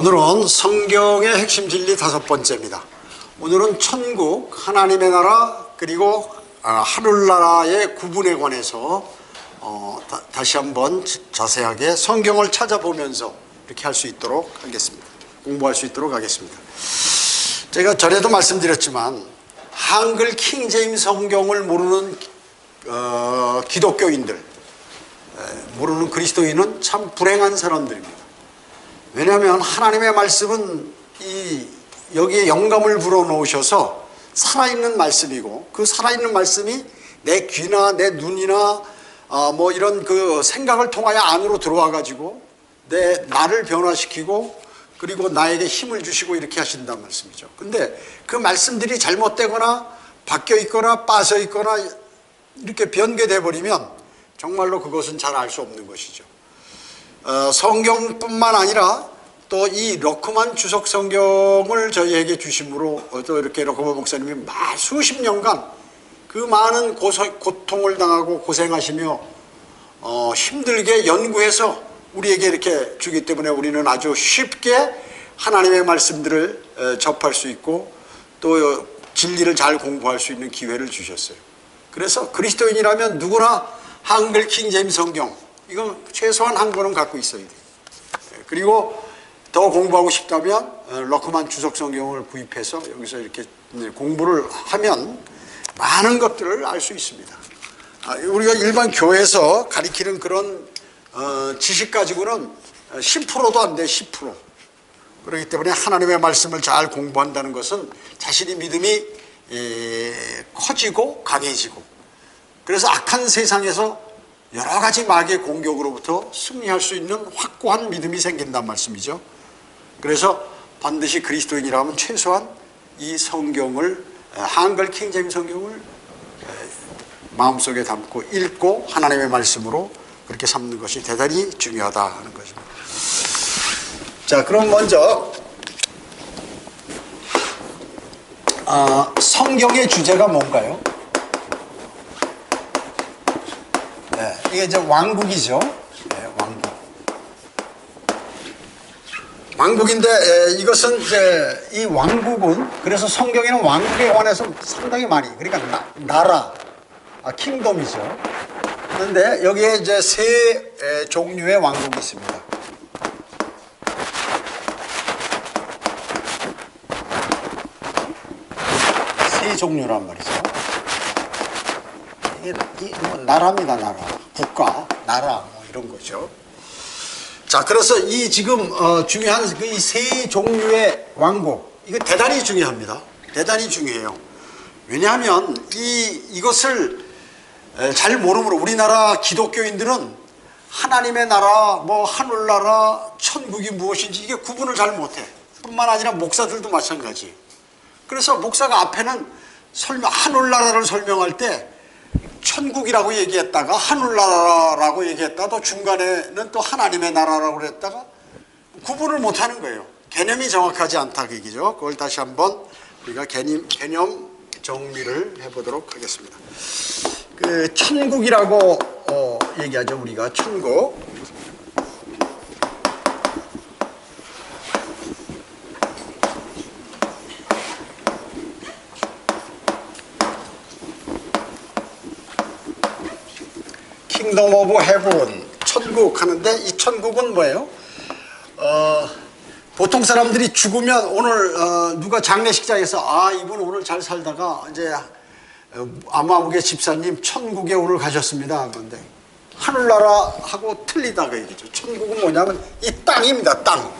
오늘은 성경의 핵심 진리 5번째입니다. 오늘은 천국, 하나님의 나라, 그리고 하늘나라의 구분에 관해서 다시 한번 자세하게 성경을 찾아보면서 이렇게 할 수 있도록 하겠습니다. 공부할 수 있도록 하겠습니다. 제가 전에도 말씀드렸지만 한글 킹제임스 성경을 모르는 기독교인들, 모르는 그리스도인은 참 불행한 사람들입니다. 왜냐하면 하나님의 말씀은 여기에 영감을 불어넣으셔서 살아있는 말씀이고, 그 살아있는 말씀이 내 귀나 내 눈이나 이런 그 생각을 통하여 안으로 들어와 가지고 나를 변화시키고, 그리고 나에게 힘을 주시고 이렇게 하신다는 말씀이죠. 근데 그 말씀들이 잘못되거나 바뀌어 있거나 빠져 있거나 이렇게 변개돼 버리면 정말로 그것은 잘 알 수 없는 것이죠. 성경뿐만 아니라 또 이 러크만 주석 성경을 저희에게 주심으로 또 이렇게 러크만 목사님이 수십 년간 그 많은 고통을 당하고 고생하시며 힘들게 연구해서 우리에게 이렇게 주기 때문에 우리는 아주 쉽게 하나님의 말씀들을 접할 수 있고 또 진리를 잘 공부할 수 있는 기회를 주셨어요. 그래서 그리스도인이라면 누구나 한글 킹제임스 성경, 이건 최소한 한 권은 갖고 있어야 돼요. 그리고 더 공부하고 싶다면 러크만 주석 성경을 구입해서 여기서 이렇게 공부를 하면 많은 것들을 알 수 있습니다. 우리가 일반 교회에서 가리키는 그런 지식 가지고는 10%도 안 돼, 10%. 그렇기 때문에 하나님의 말씀을 잘 공부한다는 것은 자신의 믿음이 커지고 강해지고, 그래서 악한 세상에서 여러 가지 마귀의 공격으로부터 승리할 수 있는 확고한 믿음이 생긴단 말씀이죠. 그래서 반드시 그리스도인이라면 최소한 이 성경을, 한글 킹제임스 성경을 마음속에 담고 읽고 하나님의 말씀으로 그렇게 삼는 것이 대단히 중요하다 하는 것입니다. 자, 그럼 먼저 성경의 주제가 뭔가요? 이게 이제 왕국이죠. 왕국. 왕국인데 이것은 이제 이 왕국은, 그래서 성경에는 왕국에 관해서 상당히 많이, 그러니까 나라, 킹덤이죠. 그런데 여기에 이제 세 종류의 왕국이 있습니다. 세 종류란 말이죠. 이게 나라입니다, 나라. 국가, 나라, 이런 거죠. 자, 그래서 이 지금 중요한 이 세 종류의 왕국, 이거 대단히 중요합니다. 대단히 중요해요. 왜냐하면 이것을 잘 모르므로 우리나라 기독교인들은 하나님의 나라, 하늘나라, 천국이 무엇인지 이게 구분을 잘 못해. 뿐만 아니라 목사들도 마찬가지. 그래서 목사가 앞에는 하늘나라를 설명할 때 천국이라고 얘기했다가 하늘나라라고 얘기했다가 또 중간에는 또 하나님의 나라라고 그랬다가 구분을 못하는 거예요. 개념이 정확하지 않다 그 얘기죠. 그걸 다시 한번 우리가 개념 정리를 해보도록 하겠습니다. 그 천국이라고 얘기하죠. 우리가 천국. 킹덤 오브 헤븐, 천국 하는데 이 천국은 뭐예요? 보통 사람들이 죽으면 오늘 누가 장례식장에서 이분 오늘 잘 살다가 이제 아마무개 집사님 천국에 오늘 가셨습니다. 그런데 하늘나라하고 틀리다 그 얘기죠. 천국은 뭐냐면 이 땅입니다. 땅.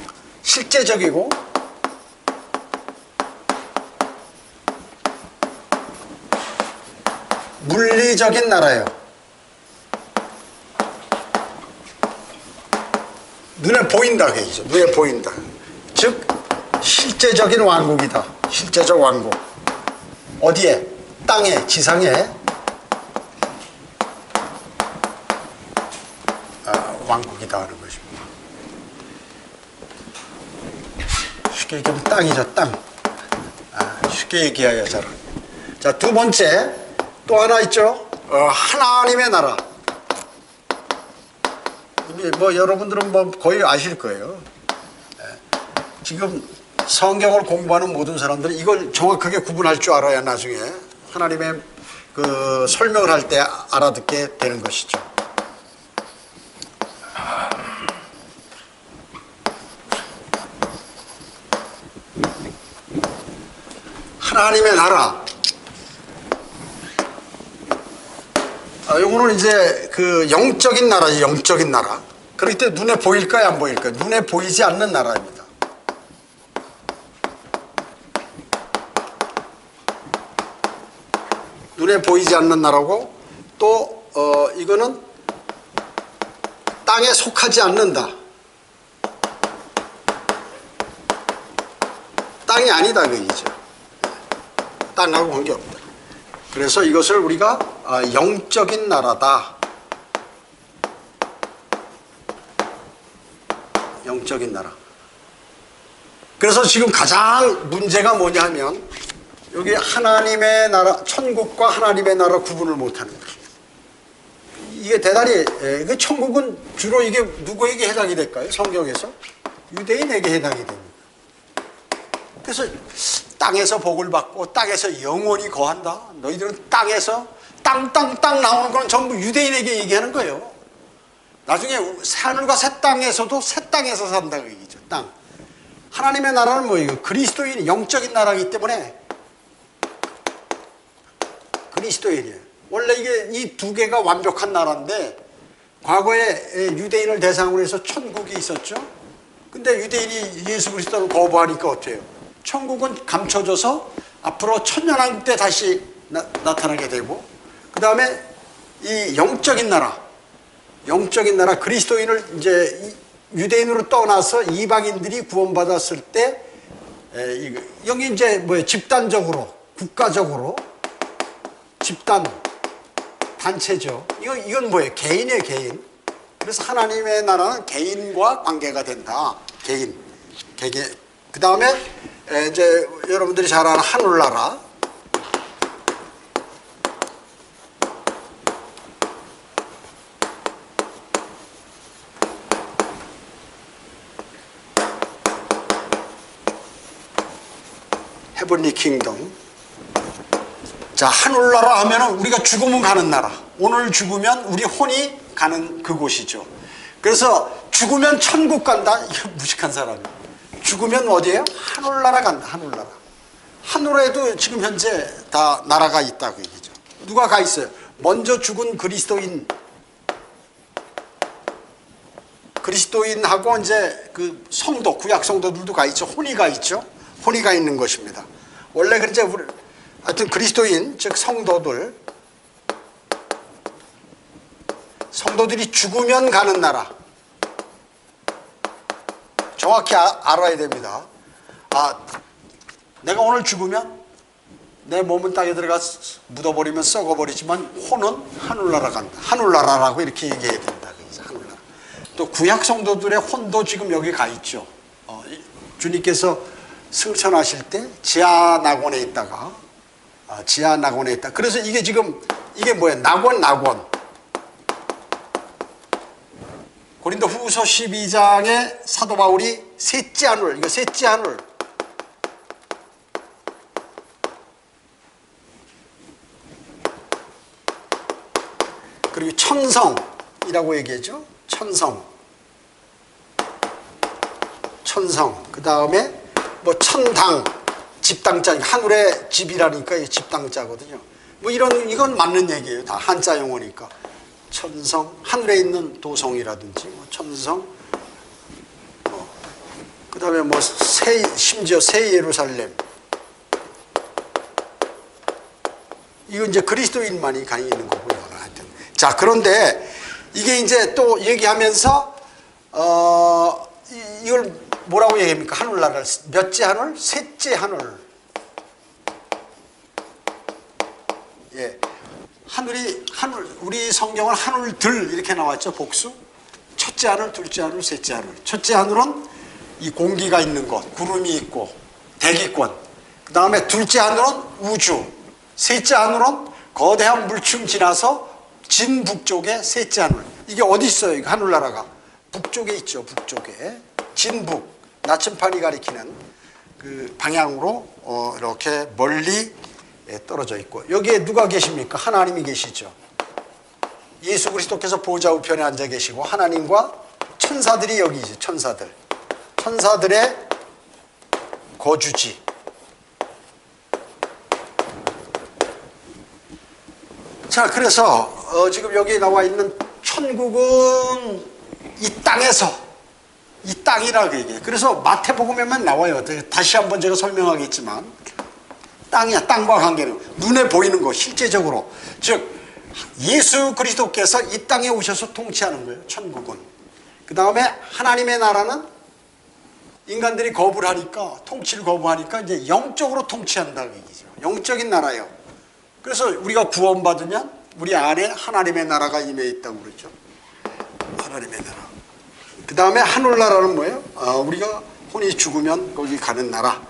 실제적이고 물리적인 나라예요. 눈에 보인다 그 얘기죠. 눈에 보인다. 즉 실제적인 왕국이다. 실제적 왕국. 어디에? 땅에, 지상에 왕국이다 하는 것입니다. 쉽게 얘기하면 땅이죠. 땅. 쉽게 얘기해야 잘. 자, 두 번째 또 하나 있죠. 하나님의 나라. 여러분들은 거의 아실 거예요. 지금 성경을 공부하는 모든 사람들은 이걸 정확하게 구분할 줄 알아야 나중에 하나님의 그 설명을 할 때 알아듣게 되는 것이죠. 하나님의 나라. 요거는 이제 그 영적인 나라지, 영적인 나라. 그럴 때 눈에 보일까요, 안 보일까요? 눈에 보이지 않는 나라입니다. 눈에 보이지 않는 나라고, 또 이거는 땅에 속하지 않는다. 땅이 아니다 그 얘기죠. 땅하고 관계없다. 그래서 이것을 우리가 영적인 나라다. 영적인 나라. 그래서 지금 가장 문제가 뭐냐 하면 여기 하나님의 나라, 천국과 하나님의 나라 구분을 못하는 거예요. 이게 대단히, 그 천국은 주로 이게 누구에게 해당이 될까요? 성경에서? 유대인에게 해당이 됩니다. 그래서 땅에서 복을 받고 땅에서 영원히 거한다. 너희들은 땅에서 땅 나오는 건 전부 유대인에게 얘기하는 거예요. 나중에 하늘과 새 땅에서도 새 땅에서 산다고 얘기죠. 땅. 하나님의 나라는 뭐예요? 그리스도인이 영적인 나라이기 때문에 그리스도인이에요. 원래 이게 이 두 개가 완벽한 나라인데 과거에 유대인을 대상으로 해서 천국이 있었죠. 근데 유대인이 예수 그리스도를 거부하니까 어때요? 천국은 감춰져서 앞으로 천년왕국 때 다시 나타나게 되고, 그 다음에 이 영적인 나라 그리스도인을 이제 유대인으로 떠나서 이방인들이 구원받았을 때 여기 이제 뭐예요? 집단적으로, 국가적으로, 집단, 단체죠. 이건 뭐예요? 개인이에요, 개인. 그래서 하나님의 나라는 개인과 관계가 된다. 개인. 그 다음에 이제 여러분들이 잘 아는 하늘나라. 헤븐리 킹덤. 자, 하늘나라 하면은 우리가 죽으면 가는 나라. 오늘 죽으면 우리 혼이 가는 그곳이죠. 그래서 죽으면 천국 간다. 이거 무식한 사람이에요. 죽으면 어디예요? 하늘나라 간다. 하늘나라. 하늘에도 지금 현재 다 나라가 있다고 얘기죠. 누가 가 있어요? 먼저 죽은 그리스도인하고 이제 그 성도, 구약 성도들도 가 있죠. 혼이 가 있죠. 혼이 가 있는 것입니다. 원래 그렇죠. 하여튼 그리스도인, 즉 성도들이 죽으면 가는 나라. 정확히 알아야 됩니다. 내가 오늘 죽으면 내 몸은 땅에 들어가서 묻어버리면 썩어버리지만 혼은 하늘나라 간다. 하늘나라라고 이렇게 얘기해야 된다. 하늘나라. 또 구약 성도들의 혼도 지금 여기 가 있죠. 주님께서 승천하실 때 지하 낙원에 있다가 그래서 이게 지금 이게 뭐예요? 낙원. 고린도 후서 12장에 사도 바울이 셋째 하늘, 이거 셋째 하늘. 그리고 천성이라고 얘기하죠. 천성. 그 다음에 뭐 천당, 집당자, 하늘의 집이라니까 집당자거든요. 뭐 이건 맞는 얘기예요. 다 한자 용어니까. 천성, 하늘에 있는 도성이라든지 뭐 천성, 그 다음에 뭐 심지어 새 예루살렘. 이거 이제 그리스도인만이 가 있는 거고요. 하여튼. 자, 그런데 이게 이제 또 얘기하면서 이걸 뭐라고 얘기합니까? 하늘나라를 몇째 하늘? 셋째 하늘. 예. 우리 성경은 하늘들 이렇게 나왔죠. 복수. 첫째 하늘, 둘째 하늘, 셋째 하늘. 첫째 하늘은 이 공기가 있는 곳, 구름이 있고 대기권. 그 다음에 둘째 하늘은 우주. 셋째 하늘은 거대한 물층 지나서 진북쪽에 셋째 하늘. 이게 어디 있어요? 이거 하늘나라가 북쪽에 있죠. 북쪽에 진북. 나침판이 가리키는 그 방향으로 이렇게 멀리 떨어져 있고, 여기에 누가 계십니까? 하나님이 계시죠. 예수 그리스도께서 보좌 우편에 앉아 계시고 하나님과 천사들이 여기 있어요. 천사들의 거주지. 자, 그래서 지금 여기 나와 있는 천국은 이 땅에서, 이 땅이라고 얘기해요. 그래서 마태복음에만 나와요. 다시 한번 제가 설명하겠지만 땅이야. 땅과 관계는 눈에 보이는 거, 실제적으로. 즉 예수 그리스도께서 이 땅에 오셔서 통치하는 거예요. 천국은. 그 다음에 하나님의 나라는 인간들이 거부를 하니까, 통치를 거부하니까 이제 영적으로 통치한다는 얘기죠. 영적인 나라예요. 그래서 우리가 구원받으면 우리 안에 하나님의 나라가 임해 있다고 그러죠. 하나님의 나라. 그 다음에 하늘나라는 뭐예요? 우리가 혼이 죽으면 거기 가는 나라.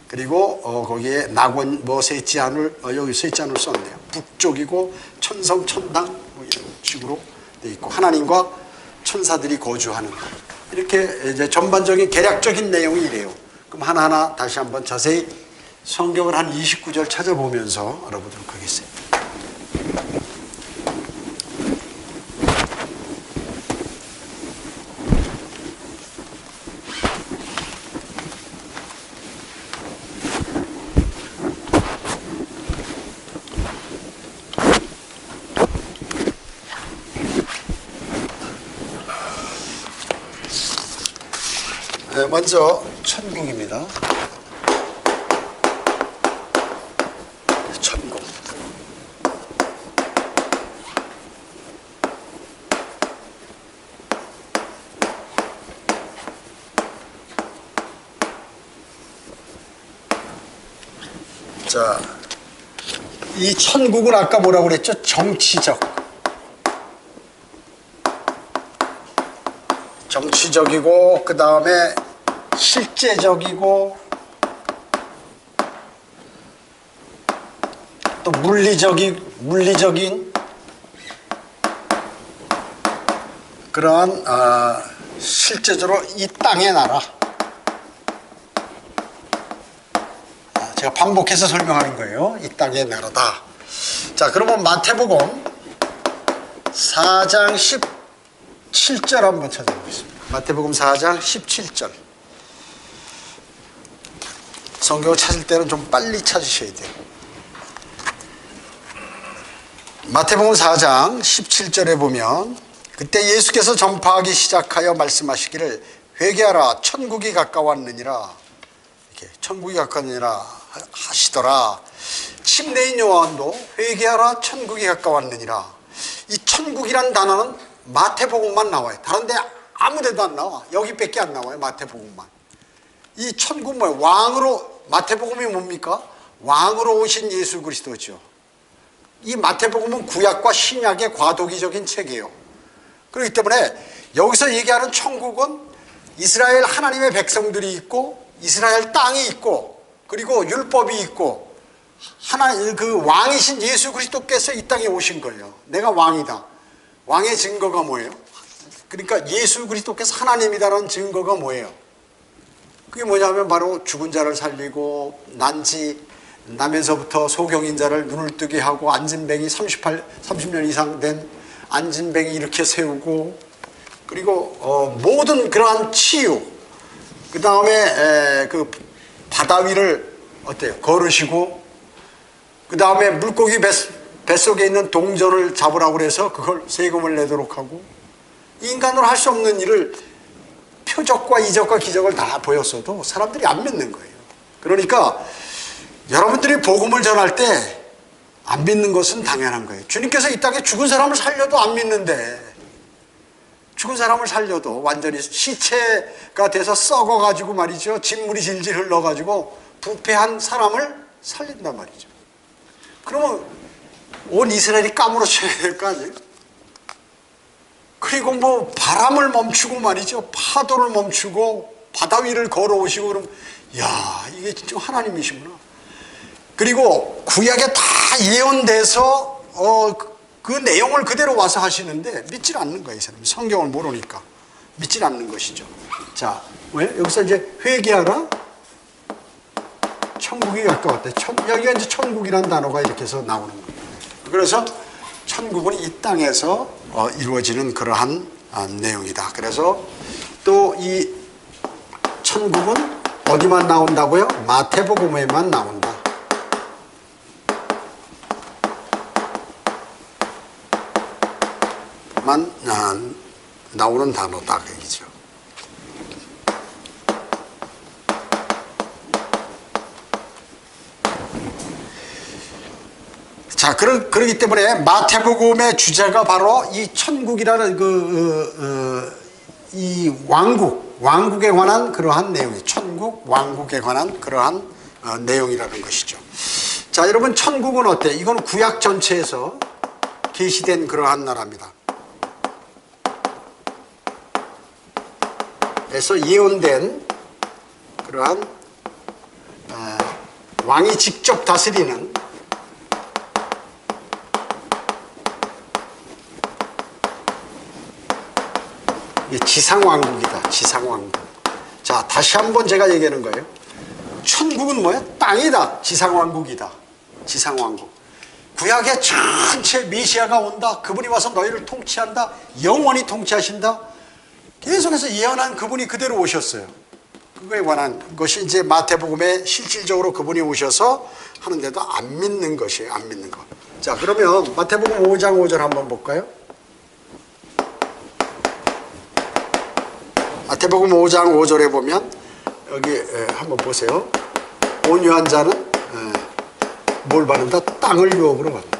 그리고 거기에 낙원 셋지 않을, 여기 셋지 않을 썼네요. 북쪽이고 천성 천당 뭐 이런 식으로 돼 있고 하나님과 천사들이 거주하는 것. 이렇게 이제 전반적인 개략적인 내용이 이래요. 그럼 하나하나 다시 한번 자세히 성경을 한 29절 찾아보면서 알아보도록 하겠습니다. 먼저 천국입니다. 천국. 자, 이 천국은 아까 뭐라고 그랬죠? 정치적이고 그 다음에 실제적이고 또 물리적인 그러한 실제적으로 이 땅의 나라. 제가 반복해서 설명하는 거예요. 이 땅의 나라다. 자, 그러면 마태복음 4장 17절 한번 찾아보겠습니다. 마태복음 4장 17절. 성경을 찾을 때는 좀 빨리 찾으셔야 돼요. 마태복음 4장 17절에 보면 그때 예수께서 전파하기 시작하여 말씀하시기를 회개하라 천국이 가까웠느니라, 이렇게 천국이 가까웠느니라 하시더라. 침례인 요한도 회개하라 천국이 가까웠느니라. 이 천국이란 단어는 마태복음만 나와요. 다른 데 아무 데도 안 나와. 여기밖에 안 나와요. 마태복음만. 이 천국 뭐예요? 왕으로, 마태복음이 뭡니까? 왕으로 오신 예수 그리스도죠. 이 마태복음은 구약과 신약의 과도기적인 책이에요. 그렇기 때문에 여기서 얘기하는 천국은 이스라엘 하나님의 백성들이 있고 이스라엘 땅이 있고 그리고 율법이 있고 그 왕이신 예수 그리스도께서 이 땅에 오신 거예요. 내가 왕이다. 왕의 증거가 뭐예요? 그러니까 예수 그리스도께서 하나님이다라는 증거가 뭐예요? 그게 뭐냐면 바로 죽은 자를 살리고 나면서부터 소경인자를 눈을 뜨게 하고 안진뱅이 30년 이상 된 안진뱅이 이렇게 세우고 그리고 모든 그러한 치유, 그 다음에 그 바다 위를 어때요? 걸으시고 그 다음에 물고기 뱃속에 있는 동전을 잡으라고 그래서 그걸 세금을 내도록 하고 인간으로 할 수 없는 일을 표적과 이적과 기적을 다 보였어도 사람들이 안 믿는 거예요. 그러니까 여러분들이 복음을 전할 때 안 믿는 것은 당연한 거예요. 주님께서 이 땅에 죽은 사람을 살려도 안 믿는데 죽은 사람을 살려도 완전히 시체가 돼서 썩어가지고 말이죠. 진물이 질질 흘러가지고 부패한 사람을 살린단 말이죠. 그러면 온 이스라엘이 까무러쳐야 될 거 아니에요? 그리고 뭐 바람을 멈추고 말이죠. 파도를 멈추고 바다 위를 걸어오시고 그러면 야, 이게 진짜 하나님이시구나. 그리고 구약에 다 예언돼서 그 내용을 그대로 와서 하시는데 믿질 않는 거예요. 이 사람이 성경을 모르니까. 믿질 않는 것이죠. 자, 왜? 여기서 이제 회개하라. 천국이 가까웠대. 여기가 이제 천국이라는 단어가 이렇게 해서 나오는 거예요. 그래서 천국은 이 땅에서 이루어지는 그러한 내용이다. 그래서 또 이 천국은 어디만 나온다고요? 마태복음에만 나온다. 만 나오는 단어다 그 얘기죠. 자, 그러기 때문에 마태복음의 주제가 바로 이 천국이라는 이 왕국에 관한 그러한 내용이 천국 왕국에 관한 그러한 내용이라는 것이죠. 자, 여러분 천국은 어때? 이건 구약 전체에서 계시된 그러한 나라입니다. 그래서 예언된 그러한 왕이 직접 다스리는 지상왕국이다. 지상왕국. 자, 다시 한번 제가 얘기하는 거예요. 천국은 뭐야? 땅이다. 지상왕국이다. 지상왕국. 구약의 전체 메시아가 온다. 그분이 와서 너희를 통치한다. 영원히 통치하신다. 계속해서 예언한 그분이 그대로 오셨어요. 그거에 관한 것이 이제 마태복음에 실질적으로 그분이 오셔서 하는데도 안 믿는 것이에요. 안 믿는 것. 자, 그러면 마태복음 5장 5절 한번 볼까요? 마태복음 5장 5절에 보면 여기 한번 보세요. 온유한 자는 뭘 받는다? 땅을 유업으로 받는다.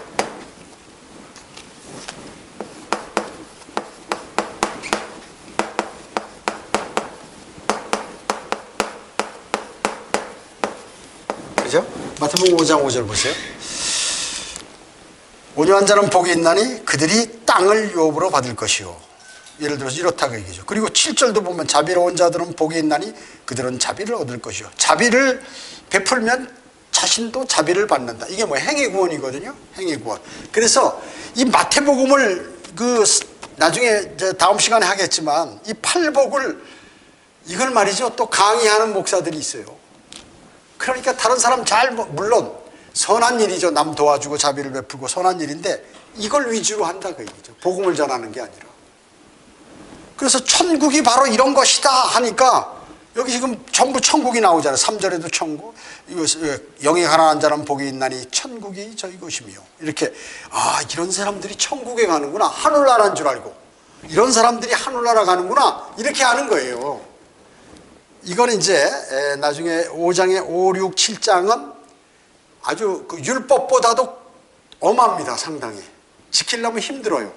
그죠? 마태복음 5장 5절 보세요. 온유한 자는 복이 있나니 그들이 땅을 유업으로 받을 것이요. 예를 들어서 이렇다고 얘기죠. 그리고 7절도 보면 자비로운 자들은 복이 있나니 그들은 자비를 얻을 것이요. 자비를 베풀면 자신도 자비를 받는다. 이게 뭐 행위구원이거든요. 행위구원. 그래서 이 마태복음을 나중에 다음 시간에 하겠지만 이 팔복을 이걸 말이죠. 또 강의하는 목사들이 있어요. 그러니까 다른 사람 물론 선한 일이죠. 남 도와주고 자비를 베풀고 선한 일인데 이걸 위주로 한다 그 얘기죠. 복음을 전하는 게 아니라. 그래서 천국이 바로 이런 것이다 하니까 여기 지금 전부 천국이 나오잖아요. 3절에도 천국. 영이 가난한 자는 복이 있나니 천국이 저희 것이며. 이렇게 이런 사람들이 천국에 가는구나. 하늘나라인 줄 알고. 이런 사람들이 하늘나라 가는구나. 이렇게 하는 거예요. 이건 이제 나중에 5장에 5, 6, 7장은 아주 그 율법보다도 엄합니다. 상당히. 지키려면 힘들어요.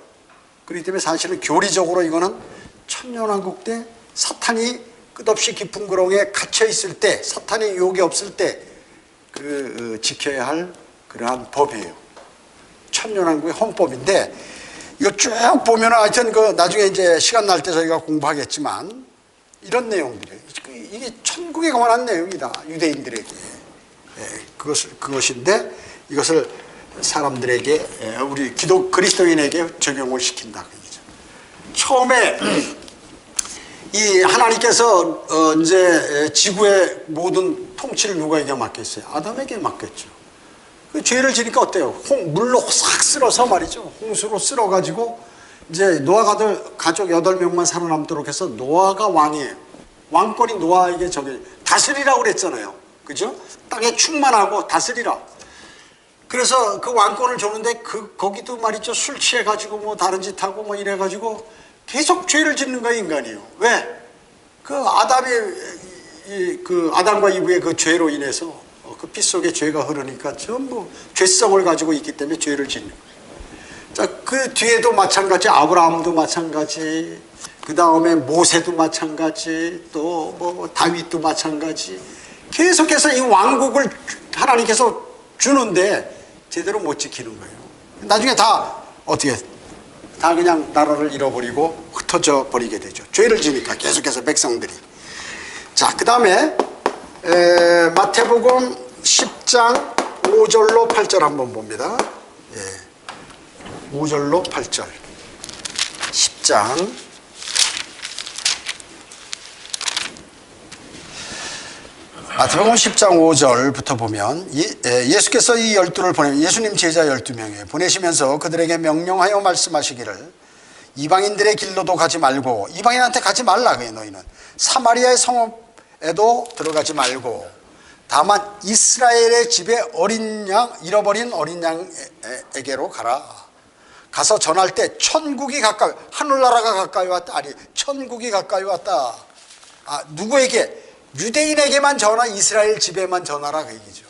그렇기 때문에 사실은 교리적으로 이거는 천년왕국 때 사탄이 끝없이 깊은 구렁에 갇혀 있을 때, 사탄의 유혹이 없을 때 지켜야 할 그러한 법이에요. 천년왕국의 헌법인데 이거 쭉 보면 하여튼 나중에 이제 시간 날 때 저희가 공부하겠지만 이런 내용들이에요. 이게 천국에 관한 내용이다. 유대인들에게. 그것인데 이것을 사람들에게 우리 그리스도인에게 적용을 시킨다. 처음에 이 하나님께서 이제 지구의 모든 통치를 누구에게 맡겼어요? 아담에게 맡겼죠. 그 죄를 지니까 어때요? 물로 싹 쓸어서 말이죠. 홍수로 쓸어가지고 이제 노아가 가족 8명만 살아남도록 해서 노아가 왕이에요. 왕권이 노아에게 다스리라고 그랬잖아요. 그죠? 땅에 충만하고 다스리라. 그래서 그 왕권을 줬는데 거기도 말이죠. 술 취해가지고 뭐 다른 짓 하고 뭐 이래가지고 계속 죄를 짓는 거예요, 인간이요. 왜? 아담과 이브의 그 죄로 인해서 그 피 속에 죄가 흐르니까 전부 죄성을 가지고 있기 때문에 죄를 짓는 거예요. 자, 그 뒤에도 마찬가지, 아브라함도 마찬가지, 그 다음에 모세도 마찬가지, 또 뭐 다윗도 마찬가지. 계속해서 이 왕국을 하나님께서 주는데 제대로 못 지키는 거예요. 나중에 다 어떻게 다 그냥 나라를 잃어버리고 흩어져 버리게 되죠. 죄를 지니까 계속해서 백성들이. 자, 그 다음에 마태복음 10장 5절로 8절 한번 봅니다. 5절로 8절. 10장 마태복음 10장 5절부터 보면 예수께서 이 12를 예수님 제자 12명에 보내시면서 그들에게 명령하여 말씀하시기를 이방인들의 길로도 가지 말고, 이방인한테 가지 말라 그래. 너희는 사마리아의 성읍에도 들어가지 말고 다만 이스라엘의 집에 잃어버린 어린 양에게로 가라. 가서 전할 때 천국이 가까이, 하늘나라가 가까이 왔다. 아니, 천국이 가까이 왔다. 누구에게? 유대인에게만 전하, 이스라엘 집에만 전하라 그 얘기죠.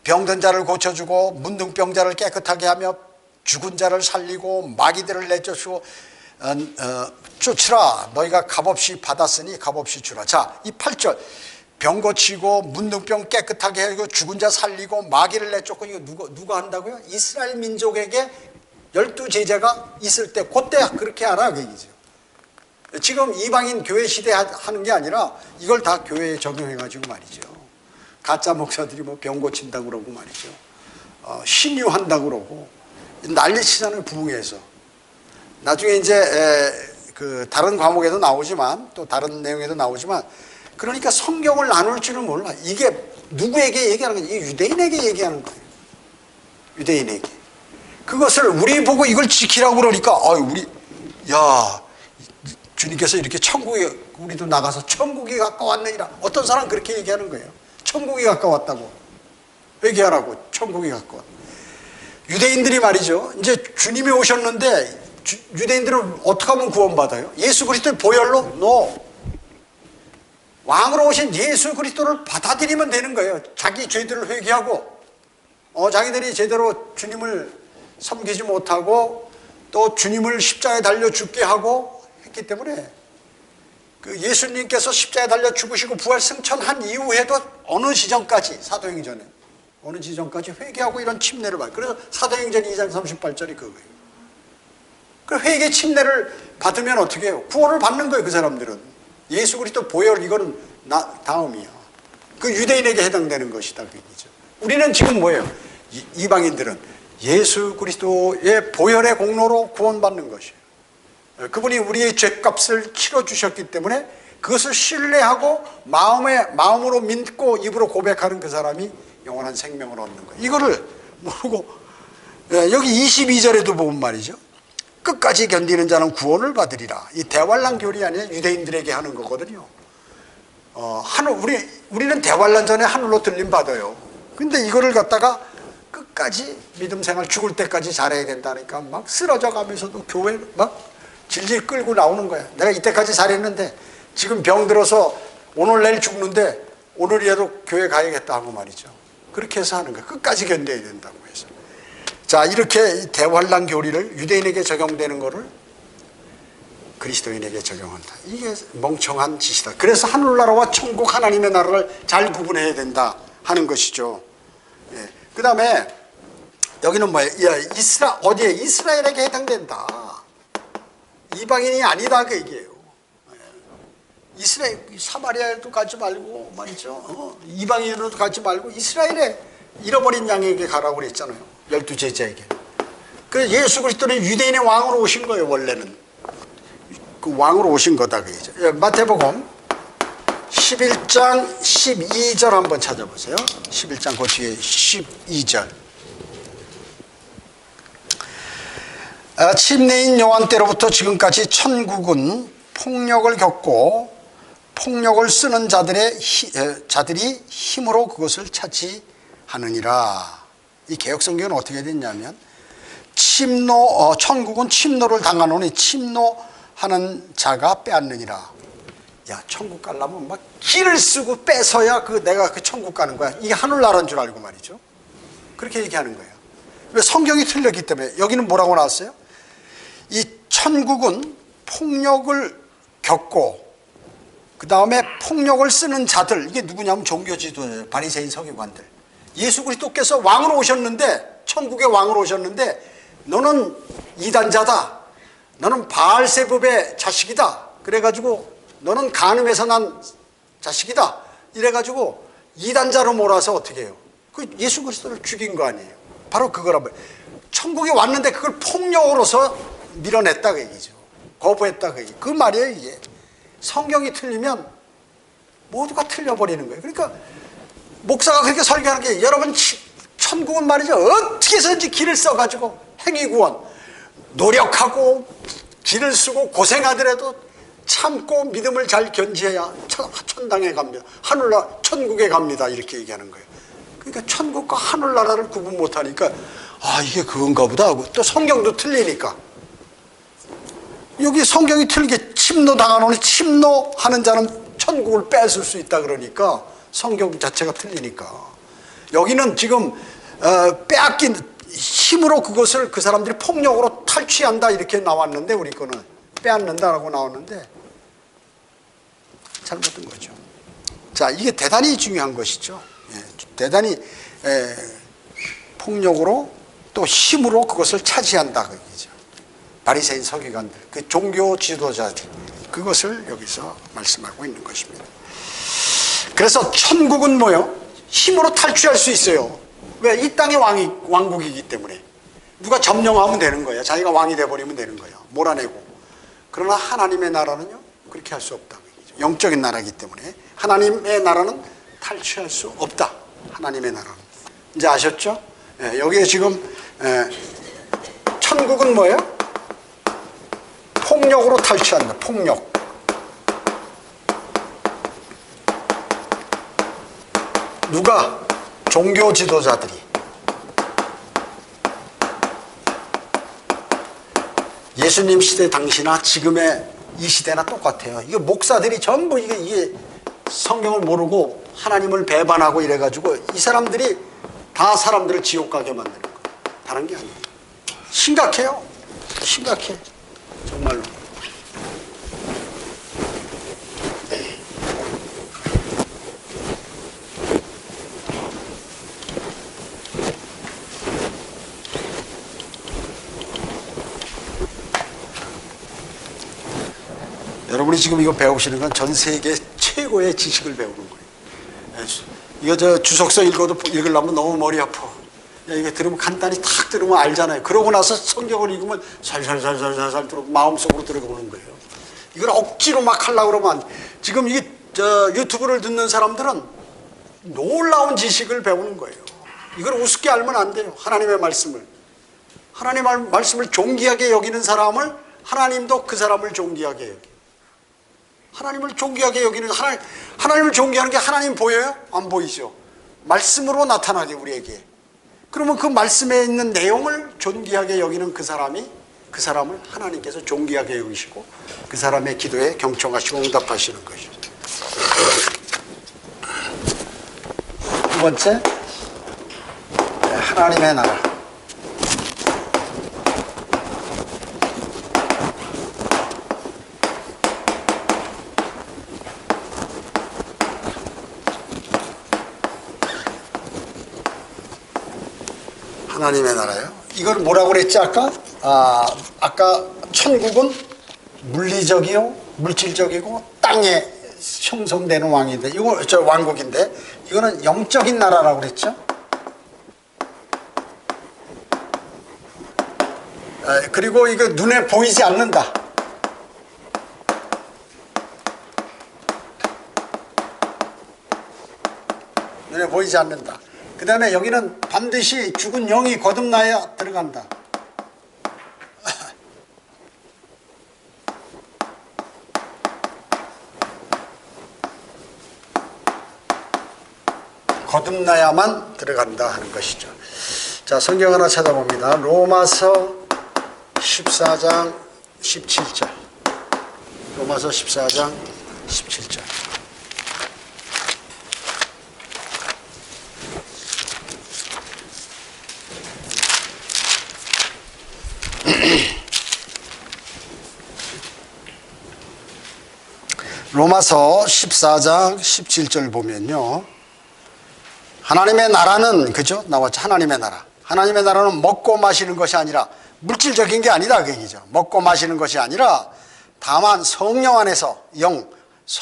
병든 자를 고쳐주고 문둥병자를 깨끗하게 하며 죽은 자를 살리고 마귀들을 내쫓고 쫓으라. 너희가 값없이 받았으니 값없이 주라. 자, 이 8절 병 고치고 문둥병 깨끗하게 하고 죽은 자 살리고 마귀를 내쫓고, 이거 누가 한다고요? 이스라엘 민족에게 12 제자가 있을 때 그때 그렇게 하라 그 얘기죠. 지금 이방인 교회 시대 하는 게 아니라 이걸 다 교회에 적용해가지고 말이죠. 가짜 목사들이 뭐 병 고친다고 그러고 말이죠. 신유한다고 그러고 난리 치잖아요, 부흥회에서. 나중에 이제 그 다른 과목에도 나오지만 또 다른 내용에도 나오지만, 그러니까 성경을 나눌 줄은 몰라. 이게 누구에게 얘기하는 거냐? 이게 유대인에게 얘기하는 거예요. 유대인에게. 그것을 우리 보고 이걸 지키라고 그러니까, 주님께서 이렇게 천국에, 우리도 나가서 천국이 가까웠느니라. 어떤 사람 그렇게 얘기하는 거예요. 천국이 가까웠다고 얘기하라고. 천국이 가까웠. 유대인들이 말이죠, 이제 주님이 오셨는데 유대인들은 어떻게 하면 구원받아요? 예수 그리스도의 보혈로? No. 왕으로 오신 예수 그리스도를 받아들이면 되는 거예요. 자기 죄들을 회개하고, 자기들이 제대로 주님을 섬기지 못하고 또 주님을 십자가에 달려 죽게 하고 했기 때문에, 그 예수님께서 십자가에 달려 죽으시고 부활 승천한 이후에도 어느 시점까지, 사도행전에 어느 지점까지 회개하고 이런 침례를 받아요. 그래서 사도행전 2장 38절이 그거예요. 그 회개 침례를 받으면 어떻게 해요? 구원을 받는 거예요. 그 사람들은 예수 그리스도 보혈, 이거는 다음이야. 그 유대인에게 해당되는 것이다 그 얘기죠. 우리는 지금 뭐예요? 이방인들은 예수 그리스도의 보혈의 공로로 구원받는 것이에요. 그분이 우리의 죄값을 치러주셨기 때문에 그것을 신뢰하고 마음으로 믿고 입으로 고백하는 그 사람이 영원한 생명을 얻는 거예요. 이거를 모르고, 여기 22절에도 보면 말이죠, 끝까지 견디는 자는 구원을 받으리라. 이 대환란 교리 아니라 유대인들에게 하는 거거든요. 우리는 대환란 전에 하늘로 들림 받아요. 근데 이거를 갖다가 끝까지 믿음 생활 죽을 때까지 잘해야 된다니까 막 쓰러져 가면서도 교회 막 질질 끌고 나오는 거야. 내가 이때까지 잘했는데 지금 병 들어서 오늘 내일 죽는데 오늘이라도 교회 가야겠다 하고 말이죠. 그렇게 해서 하는 거야. 끝까지 견뎌야 된다고 해서. 자, 이렇게 대환란 교리를 유대인에게 적용되는 거를 그리스도인에게 적용한다. 이게 멍청한 짓이다. 그래서 하늘나라와 천국 하나님의 나라를 잘 구분해야 된다 하는 것이죠. 예. 그 다음에 여기는 뭐예요? 어디에? 이스라엘에게 해당된다. 이방인이 아니다 그 얘기예요. 이스라엘, 사마리아에도 가지 말고 말이죠. 이방인으로 가지 말고 이스라엘에 잃어버린 양에게 가라고 그랬잖아요. 12 제자에게. 그래서 예수 그리스도는 유대인의 왕으로 오신 거예요. 원래는 그 왕으로 오신 거다 그 얘기죠. 마태복음 11장 12절 한번 찾아보세요. 11장 그 뒤에 12절. 침례인 요한 때로부터 지금까지 천국은 폭력을 겪고 폭력을 쓰는 자들이 힘으로 그것을 차지하느니라. 이 개혁성경은 어떻게 됐냐면, 천국은 침노를 당하노니 침노하는 자가 빼앗느니라. 야, 천국 가려면 막 길을 쓰고 뺏어야 내가 그 천국 가는 거야. 이게 하늘나라인 줄 알고 말이죠. 그렇게 얘기하는 거예요. 왜? 성경이 틀렸기 때문에. 여기는 뭐라고 나왔어요? 이 천국은 폭력을 겪고 그 다음에 폭력을 쓰는 자들, 이게 누구냐면 종교 지도자예요. 바리새인 서기관들. 예수 그리스도께서 왕으로 오셨는데, 천국의 왕으로 오셨는데, 너는 이단자다, 너는 바알세붑의 자식이다, 그래가지고 너는 간음에서 난 자식이다, 이래가지고 이단자로 몰아서 어떻게 해요? 그 예수 그리스도를 죽인 거 아니에요. 바로 그거란 말이에요. 천국에 왔는데 그걸 폭력으로서 밀어냈다 그 얘기죠. 거부했다 그 얘기. 그 말이에요. 이게 성경이 틀리면 모두가 틀려버리는 거예요. 그러니까 목사가 그렇게 설교하는 게 여러분 천국은 말이죠. 어떻게 해서든지 길을 써가지고 행위구원 노력하고 길을 쓰고 고생하더라도 참고 믿음을 잘 견지해야 천당에 갑니다. 하늘나라 천국에 갑니다. 이렇게 얘기하는 거예요. 그러니까 천국과 하늘나라를 구분 못하니까 아 이게 그건가 보다 하고 또 성경도 틀리니까 여기 성경이 틀리게 침노 당하노니 침노하는 자는 천국을 뺏을 수 있다 그러니까 성경 자체가 틀리니까 여기는 지금 빼앗긴 힘으로 그것을 그 사람들이 폭력으로 탈취한다 이렇게 나왔는데 우리 거는 빼앗는다라고 나왔는데 잘못된 거죠. 자, 이게 대단히 중요한 것이죠. 대단히 폭력으로 또 힘으로 그것을 차지한다 그 얘기죠. 바리새인 서기관들, 그 종교 지도자들 그것을 여기서 말씀하고 있는 것입니다. 그래서 천국은 뭐요? 힘으로 탈취할 수 있어요. 왜? 이 땅의 왕국이기 때문에 누가 점령하면 되는 거예요. 자기가 왕이 돼버리면 되는 거예요. 몰아내고. 그러나 하나님의 나라는요 그렇게 할 수 없다. 영적인 나라이기 때문에 하나님의 나라는 탈취할 수 없다. 하나님의 나라는. 이제 아셨죠? 여기에 지금 천국은 뭐예요? 폭력으로 탈취한다. 폭력. 누가? 종교 지도자들이. 예수님 시대 당시나 지금의 이 시대나 똑같아요. 이게 목사들이 전부 이게 성경을 모르고 하나님을 배반하고 이래가지고 이 사람들이 다 사람들을 지옥 가게 만드는 거예요. 다른 게 아니에요. 심각해요. 심각해. 정말로. 여러분이 지금 이거 배우시는 건 전 세계 최고의 지식을 배우는 거예요. 이거 저 주석서 읽으려면 너무 머리 아파. 이거 들으면 간단히 탁 들으면 알잖아요. 그러고 나서 성경을 읽으면 살살살살살 들어 마음속으로 들어오는 거예요. 이걸 억지로 막 하려고 그러면 지금 이 유튜브를 듣는 사람들은 놀라운 지식을 배우는 거예요. 이걸 우습게 알면 안 돼요. 하나님의 말씀을. 하나님의 말씀을 존귀하게 여기는 사람을 하나님도 그 사람을 존귀하게 여겨요. 하나님을 존귀하게 여기는 하나님을 존귀하는 게 하나님 보여요? 안 보이죠. 말씀으로 나타나게 우리에게. 그러면 그 말씀에 있는 내용을 존귀하게 여기는 그 사람을 하나님께서 존귀하게 여기시고 그 사람의 기도에 경청하시고 응답하시는 것이죠. 두 번째, 하나님의 나라. 하나님의 나라요. 이걸 뭐라고 그랬지 아까? 아까 천국은 물리적이요, 물질적이고 땅에 형성되는 왕인데, 이거 저 왕국인데, 이거는 영적인 나라라고 그랬죠. 그리고 이거 눈에 보이지 않는다. 눈에 보이지 않는다. 그 다음에 여기는 반드시 죽은 영이 거듭나야 들어간다. 거듭나야만 들어간다 하는 것이죠. 자, 성경 하나 찾아봅니다. 로마서 14장 17절. 로마서 14장 17절. 로마서 14장 17절 보면요. 하나님의 나라는, 그죠? 나왔죠. 하나님의 나라. 하나님의 나라는 먹고 마시는 것이 아니라, 물질적인 게 아니다. 그 얘기죠. 먹고 마시는 것이 아니라, 다만 성령 안에서,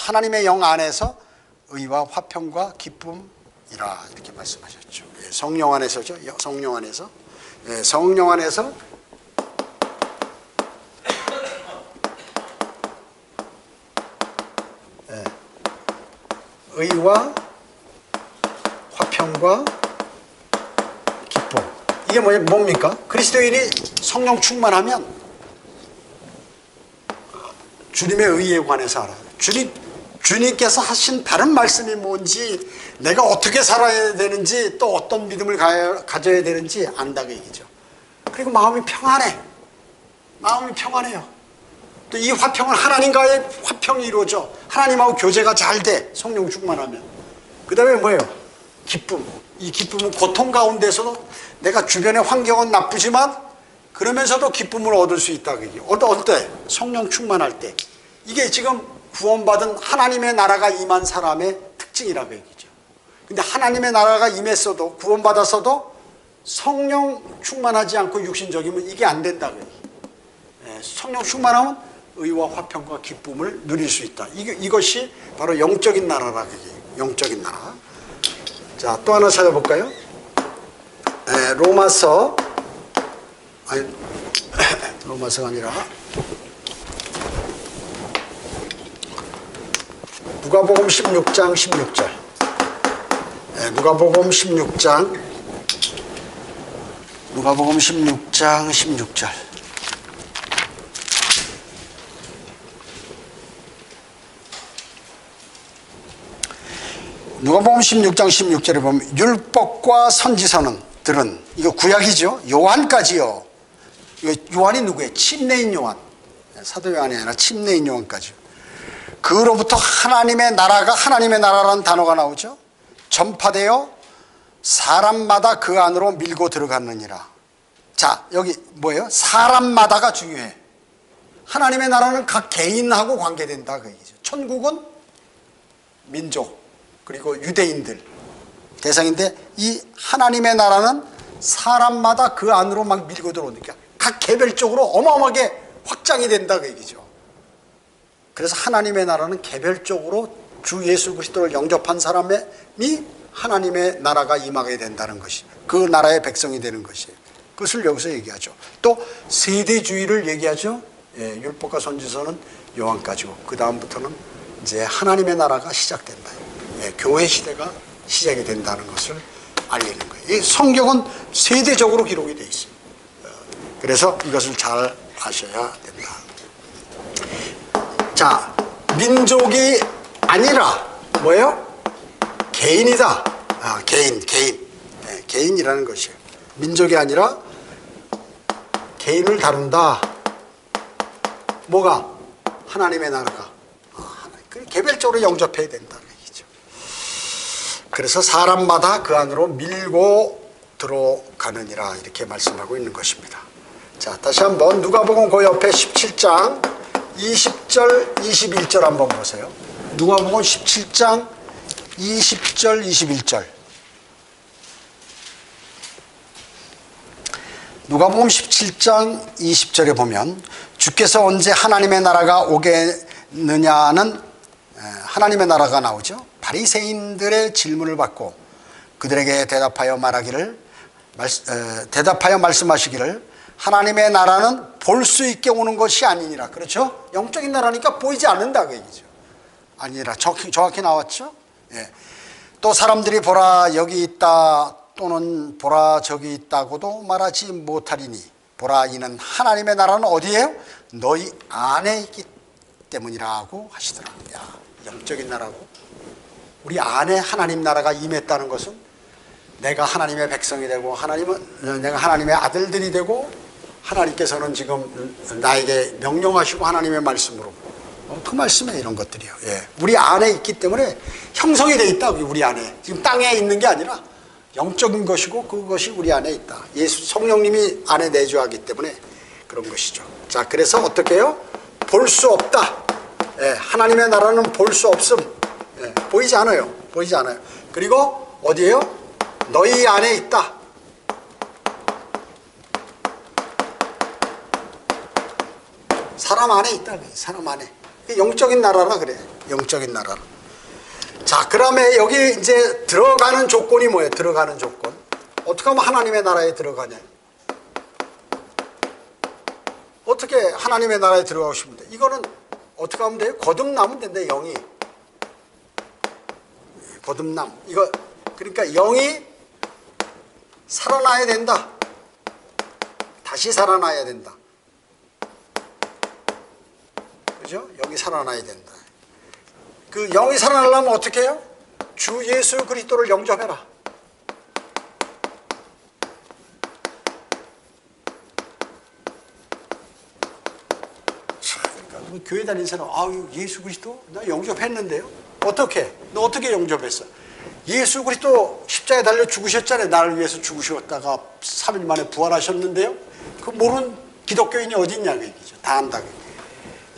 하나님의 영 안에서 의와 화평과 기쁨이라. 이렇게 말씀하셨죠. 성령 안에서죠. 성령 안에서. 성령 안에서 의와 화평과 기쁨. 이게 뭡니까? 그리스도인이 성령 충만하면 주님의 의에 관해서 알아요. 주님께서 하신 다른 말씀이 뭔지, 내가 어떻게 살아야 되는지, 또 어떤 믿음을 가져야 되는지 안다 그 얘기죠. 그리고 마음이 평안해. 마음이 평안해요. 또 이 화평은 하나님과의 화평이 이루어져. 하나님하고 교제가 잘 돼. 성령 충만하면. 그 다음에 뭐예요? 기쁨. 이 기쁨은 고통 가운데서도 내가 주변의 환경은 나쁘지만 그러면서도 기쁨을 얻을 수 있다. 어때? 성령 충만할 때. 이게 지금 구원받은 하나님의 나라가 임한 사람의 특징이라고 얘기죠. 근데 하나님의 나라가 임했어도, 구원받았어도 성령 충만하지 않고 육신적이면 이게 안 된다고 얘기해요. 성령 충만하면 의와 화평과 기쁨을 누릴 수 있다. 이것이 바로 영적인 나라라고 얘기해요. 영적인 나라. 자, 또 하나 찾아볼까요? 로마서가 아니라 누가복음 16장 16절. 누가복음 16장 16절. 누가복음 16장 16절에 보면 율법과 선지서는들은, 이거 구약이죠. 요한까지요. 이거 요한이 누구예요? 침례인 요한. 사도 요한이 아니라 침례인 요한까지요. 그로부터 하나님의 나라라는 단어가 나오죠. 전파되어 사람마다 그 안으로 밀고 들어갔느니라. 자, 여기 뭐예요? 사람마다가 중요해. 하나님의 나라는 각 개인하고 관계된다 그 얘기죠. 천국은 민족 그리고 유대인들 대상인데, 이 하나님의 나라는 사람마다 그 안으로 막 밀고 들어오니까 각 개별적으로 어마어마하게 확장이 된다 그 얘기죠. 그래서 하나님의 나라는 개별적으로 주 예수 그리스도를 영접한 사람이 하나님의 나라가 임하게 된다는 것이, 그 나라의 백성이 되는 것이에요. 그것을 여기서 얘기하죠. 또 세대주의를 얘기하죠. 율법과 선지서는 요한까지고, 그 다음부터는 이제 하나님의 나라가 시작된다. 교회 시대가 시작이 된다는 것을 알리는 거예요. 이 성경은 세대적으로 기록이 되어 있습니다. 그래서 이것을 잘 아셔야 된다. 자, 민족이 아니라 뭐예요? 개인이다. 개인이라는 것이에요. 민족이 아니라 개인을 다룬다. 뭐가? 하나님의 나라가. 개별적으로 영접해야 된다는 얘기죠. 그래서 사람마다 그 안으로 밀고 들어가느니라, 이렇게 말씀하고 있는 것입니다. 자, 다시 한번 누가복음 그 옆에 17장 20절 21절 한번 보세요. 누가복음 17장 20절 21절. 누가복음 17장 20절에 보면 주께서 언제 하나님의 나라가 오겠느냐는 하나님의 나라가 나오죠. 바리새인들의 질문을 받고 그들에게 대답하여 말씀하시기를 하나님의 나라는 볼 수 있게 오는 것이 아니니라. 그렇죠? 영적인 나라니까 보이지 않는다 그 얘기죠. 아니라 정확히 나왔죠. 예. 또 사람들이 보라 여기 있다 또는 보라 저기 있다고도 말하지 못하리니 보라 이는 하나님의 나라는 어디예요? 너희 안에 있기 때문이라고 하시더라고요. 영적인 나라고, 우리 안에 하나님 나라가 임했다는 것은 내가 하나님의 백성이 되고 내가 하나님의 아들들이 되고, 하나님께서는 지금 나에게 명령하시고 하나님의 말씀으로 그 말씀에 이런 것들이요. 예. 우리 안에 있기 때문에 형성이 돼 있다. 우리 안에 지금 땅에 있는 게 아니라 영적인 것이고 그것이 우리 안에 있다. 예수 성령님이 안에 내주하기 때문에 그런 것이죠. 자, 그래서 어떻게 해요? 볼 수 없다. 예. 하나님의 나라는 볼 수 없음. 예. 보이지 않아요. 그리고 어디에요? 너희 안에 있다. 사람 안에 있다. 사람 안에. 영적인 나라라 그래. 영적인 나라라. 자, 그다음에 여기 이제 들어가는 조건이 뭐예요? 들어가는 조건. 어떻게 하면 하나님의 나라에 들어가냐? 어떻게 하나님의 나라에 들어가고 싶은데? 이거는 어떻게 하면 돼요? 거듭나면 된다. 영이. 거듭남. 이거 그러니까 영이 살아나야 된다. 다시 살아나야 된다. 그죠? 영이 살아나야 된다. 그 영이 살아나려면 어떻게 해요? 주 예수 그리스도를 영접해라. 그러니까 교회 다니는 사람, 아유 예수 그리스도 나 영접했는데요. 어떻게? 너 어떻게 영접했어? 예수 그리스도 십자가에 달려 죽으셨잖아요. 나를 위해서 죽으셨다가 3일 만에 부활하셨는데요. 그 모르는 기독교인이 어디 있냐 그 얘기죠. 다 안다고.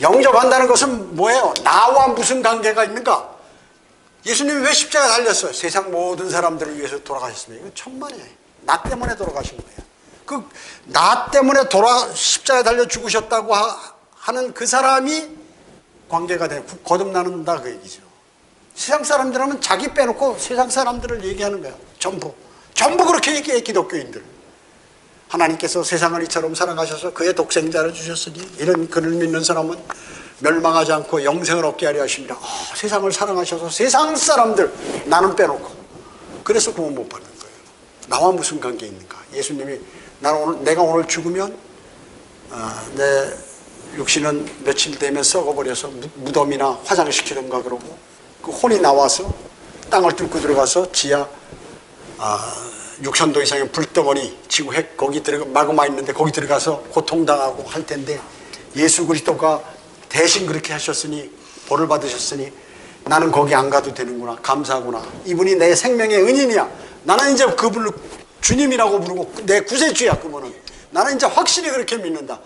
영접한다는 것은 뭐예요? 나와 무슨 관계가 있는가? 예수님이 왜 십자가에 달렸어요? 세상 모든 사람들을 위해서 돌아가셨습니다. 이거 천만이에요. 나 때문에 돌아가신 거예요. 그 나 때문에 십자가에 달려 죽으셨다고 하는 그 사람이 관계가 되고 거듭나는다 그 얘기죠. 세상 사람들은 자기 빼놓고 세상 사람들을 얘기하는 거야. 전부 그렇게 얘기해. 기독교인들. 하나님께서 세상을 이처럼 사랑하셔서 그의 독생자를 주셨으니 이런 그를 믿는 사람은 멸망하지 않고 영생을 얻게 하려 하십니다. 세상을 사랑하셔서 세상 사람들 나는 빼놓고 그래서 구원 못 받는 거예요. 나와 무슨 관계 있는가? 예수님이 내가 오늘 죽으면 내 육신은 며칠 되면 썩어버려서 무덤이나 화장시키던가 그러고 그 혼이 나와서 땅을 뚫고 들어가서 지하 6천도 이상의 불덩어리 지구 핵 거기 들어가 마그마 있는데 거기 들어가서 고통당하고 할 텐데 예수 그리스도가 대신 그렇게 하셨으니 벌을 받으셨으니 나는 거기 안 가도 되는구나. 감사하구나. 이분이 내 생명의 은인이야. 나는 이제 그분을 주님이라고 부르고 내 구세주야. 그분은 나는 이제 확실히 그렇게 믿는다.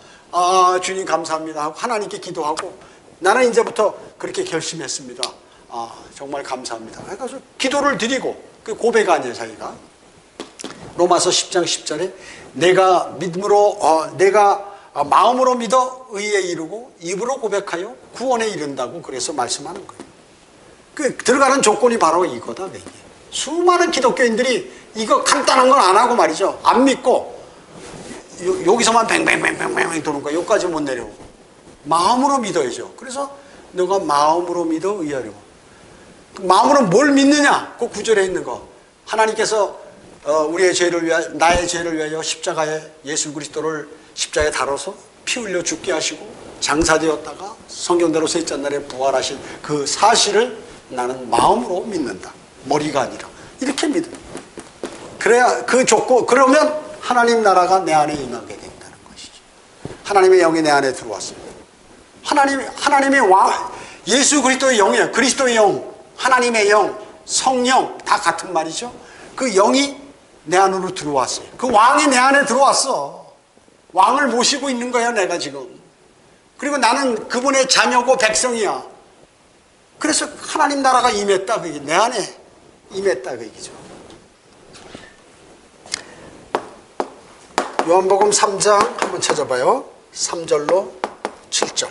주님 감사합니다 하고 하나님께 기도하고 나는 이제부터 그렇게 결심했습니다. 정말 감사합니다. 그래서 기도를 드리고 그 고백 아니에요. 자기가 로마서 10장 10절에 내가 믿음으로 내가 마음으로 믿어 의에 이르고 입으로 고백하여 구원에 이른다고 그래서 말씀하는 거예요. 그 들어가는 조건이 바로 이거다. 이게. 수많은 기독교인들이 이거 간단한 건 안 하고 말이죠. 안 믿고 여기서만 뱅뱅뱅뱅뱅 도는 거야. 여기까지 못 내려오고 마음으로 믿어야죠. 그래서 너가 마음으로 믿어 의하려고. 마음으로 뭘 믿느냐? 그 구절에 있는 거. 하나님께서 우리의 죄를 위하여 나의 죄를 위하여 십자가에 예수 그리스도를 십자가에 달아서 피 흘려 죽게 하시고 장사되었다가 성경대로 셋째 날에 부활하신 그 사실을 나는 마음으로 믿는다. 머리가 아니라 이렇게 믿어. 그래야 그 조건 그러면 하나님 나라가 내 안에 임하게 된다는 것이죠. 하나님의 영이 내 안에 들어왔어요. 하나님의 왕 예수 그리스도의 영이에요. 그리스도의 영, 하나님의 영, 성령 다 같은 말이죠. 그 영이 내 안으로 들어왔어요. 그 왕이 내 안에 들어왔어. 왕을 모시고 있는 거야 내가 지금. 그리고 나는 그분의 자녀고 백성이야. 그래서 하나님 나라가 임했다. 그게 내 안에 임했다. 그 얘기죠. 요한복음 3장 한번 찾아봐요. 3절로 7절.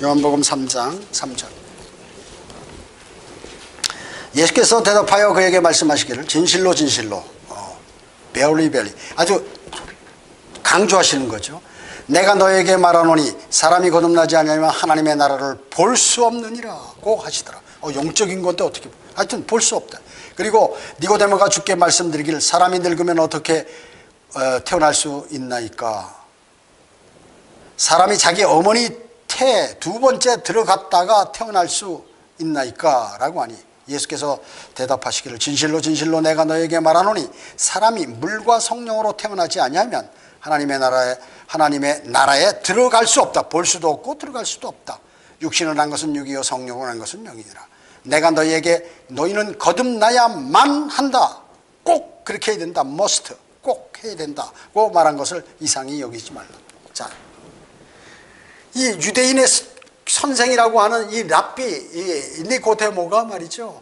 요한복음 3장 3절. 예수께서 대답하여 그에게 말씀하시기를 진실로 진실로 베리 베리 아주 강조하시는 거죠. 내가 너에게 말하노니 사람이 거듭나지 않으면 하나님의 나라를 볼 수 없느니라고 하시더라. 영적인 건데 어떻게 하여튼 볼 수 없다. 그리고 니고데모가 주께 말씀드리기를 사람이 늙으면 어떻게 태어날 수 있나이까. 사람이 자기 어머니 태 두 번째 들어갔다가 태어날 수 있나이까 라고 하니 예수께서 대답하시기를 진실로 진실로 내가 너에게 말하노니 사람이 물과 성령으로 태어나지 아니하면 하나님의 나라에 들어갈 수 없다. 볼 수도 없고 들어갈 수도 없다. 육신을 한 것은 육이요 성령을 한 것은 영이니라. 내가 너희에게 너희는 거듭나야만 한다. 꼭 그렇게 해야 된다. must 꼭 해야 된다고 말한 것을 이상히 여기지 말라. 자, 이 유대인의 선생이라고 하는 이 랍비, 이 니고데모가 말이죠.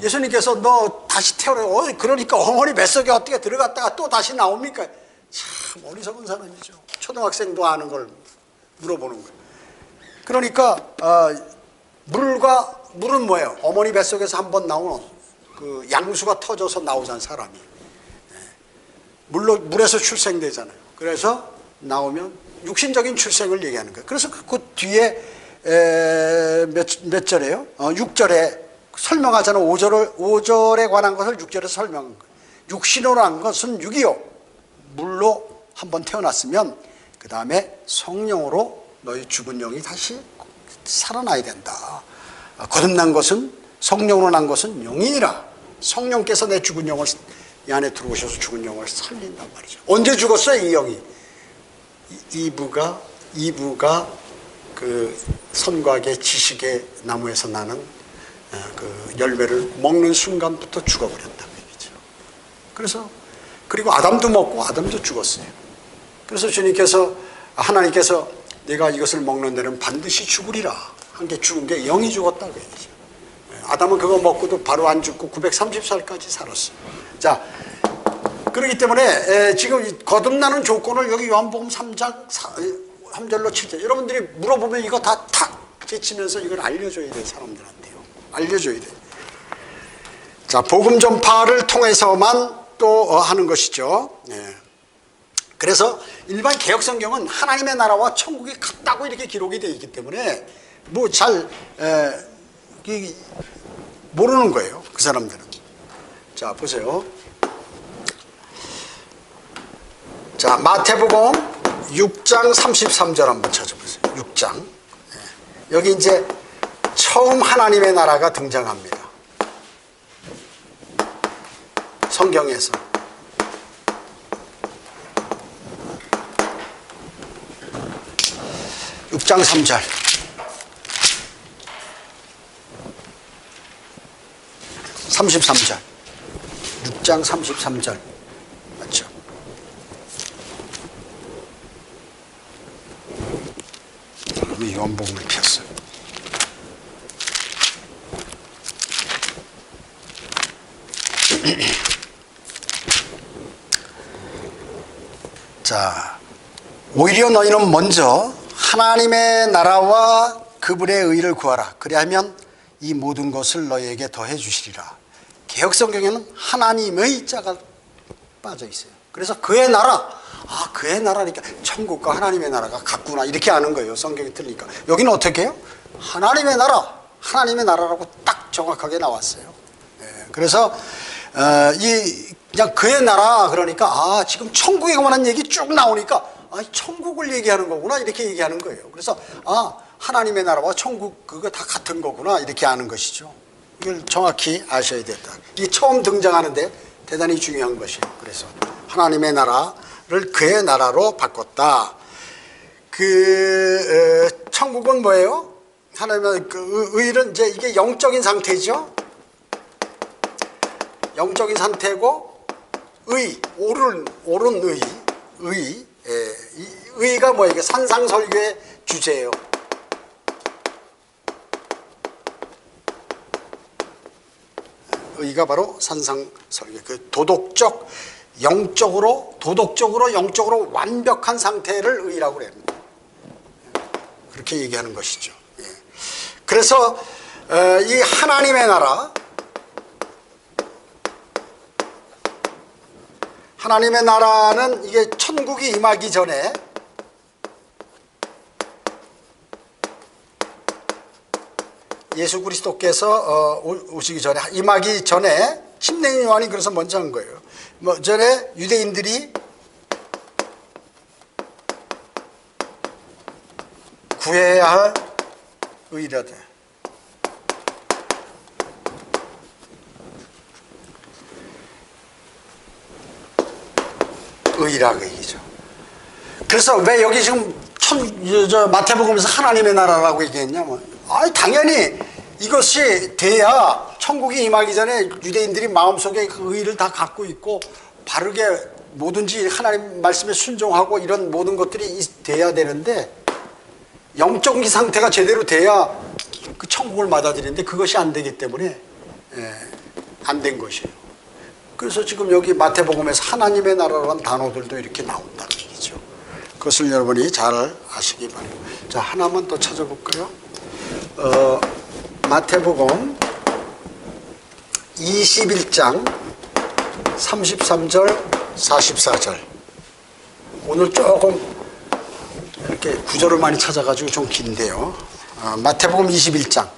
예수님께서 너 다시 태어나, 그러니까 어머니 뱃속에 어떻게 들어갔다가 또 다시 나옵니까? 참 어리석은 사람이죠. 초등학생도 아는 걸 물어보는 거예요. 그러니까 물은 뭐예요? 어머니 뱃속에서 한번 나오는 그 양수가 터져서 나오잖아요, 사람이. 물에서 출생되잖아요. 그래서 나오면 육신적인 출생을 얘기하는 거예요. 그래서 그 뒤에 몇 절에요? 6절에 설명하잖아. 5절에 관한 것을 6절에서 설명한 거예요. 육신으로 한 것은 6이요. 물로 한번 태어났으면 그 다음에 성령으로 너희 죽은 영이 다시 살아나야 된다. 거듭난 것은 성령으로 난 것은 영이니라. 성령께서 내 죽은 영을 이 안에 들어오셔서 죽은 영을 살린단 말이죠. 언제 죽었어요 이 영이? 이브가 그 선과의 지식의 나무에서 나는 그 열매를 먹는 순간부터 죽어버렸다는 얘기죠. 그래서 그리고 아담도 먹고 아담도 죽었어요. 그래서 하나님께서 내가 이것을 먹는 데는 반드시 죽으리라 한 게 죽은 게 영이 죽었다고 얘기죠. 아담은 그거 먹고도 바로 안 죽고 930살까지 살았어요. 자, 그렇기 때문에 지금 거듭나는 조건을 여기 요한복음 3장 3절로 7절 여러분들이 물어보면 이거 다 탁 제치면서 이걸 알려줘야 돼. 사람들한테요. 알려줘야 돼. 자, 복음 전파를 통해서만 또 하는 것이죠. 그래서 일반 개역 성경은 하나님의 나라와 천국이 같다고 이렇게 기록이 되어 있기 때문에 뭐 잘 모르는 거예요. 그 사람들은. 자, 보세요. 자, 마태복음 6장 33절 한번 찾아보세요. 6장. 여기 이제 처음 하나님의 나라가 등장합니다. 성경에서. 육 장 3절. 33절. 6장 33절. 맞죠? 그러면 요한복음을 폈어요. 자, 오히려 너희는 먼저 하나님의 나라와 그분의 의를 구하라. 그리하면 이 모든 것을 너희에게 더해 주시리라. 개역성경에는 하나님의 자가 빠져 있어요. 그래서 그의 나라, 그의 나라니까 천국과 하나님의 나라가 같구나 이렇게 아는 거예요. 성경이 틀리니까. 여기는 어떻게 해요? 하나님의 나라, 하나님의 나라라고 딱 정확하게 나왔어요. 그래서 그냥 그의 나라 그러니까 지금 천국에 관한 얘기 쭉 나오니까 천국을 얘기하는 거구나 이렇게 얘기하는 거예요. 그래서 하나님의 나라와 천국 그거 다 같은 거구나 이렇게 아는 것이죠. 이걸 정확히 아셔야 된다. 이게 처음 등장하는데 대단히 중요한 것이에요. 그래서 하나님의 나라를 그의 나라로 바꿨다. 천국은 뭐예요? 하나님의 의는 이제 이게 영적인 상태죠. 영적인 상태고 옳은 의가 뭐예요? 이게 산상설교의 주제예요. 의가 바로 산상설교. 그 도덕적으로 영적으로 완벽한 상태를 의라고 그래요. 그렇게 얘기하는 것이죠. 그래서 이 하나님의 나라는 이게 천국이 임하기 전에 예수 그리스도께서 오시기 전에 임하기 전에 침례 요한이 그래서 먼저 한 거예요. 전에 유대인들이 구해야 할 의라되 의라고 얘기죠. 그래서 왜 여기 지금 마태복음에서 하나님의 나라라고 얘기했냐면 당연히 이것이 돼야 천국이 임하기 전에 유대인들이 마음속에 그 의를 다 갖고 있고 바르게 뭐든지 하나님 말씀에 순종하고 이런 모든 것들이 돼야 되는데 영적인 상태가 제대로 돼야 그 천국을 받아들이는데 그것이 안 되기 때문에 안 된 것이에요. 그래서 지금 여기 마태복음에서 하나님의 나라라는 단어들도 이렇게 나온다는 얘기죠. 그것을 여러분이 잘 아시기 바랍니다. 자, 하나만 더 찾아볼까요? 마태복음 21장 33절 44절. 오늘 조금 이렇게 구절을 많이 찾아가지고 좀 긴데요. 마태복음 21장.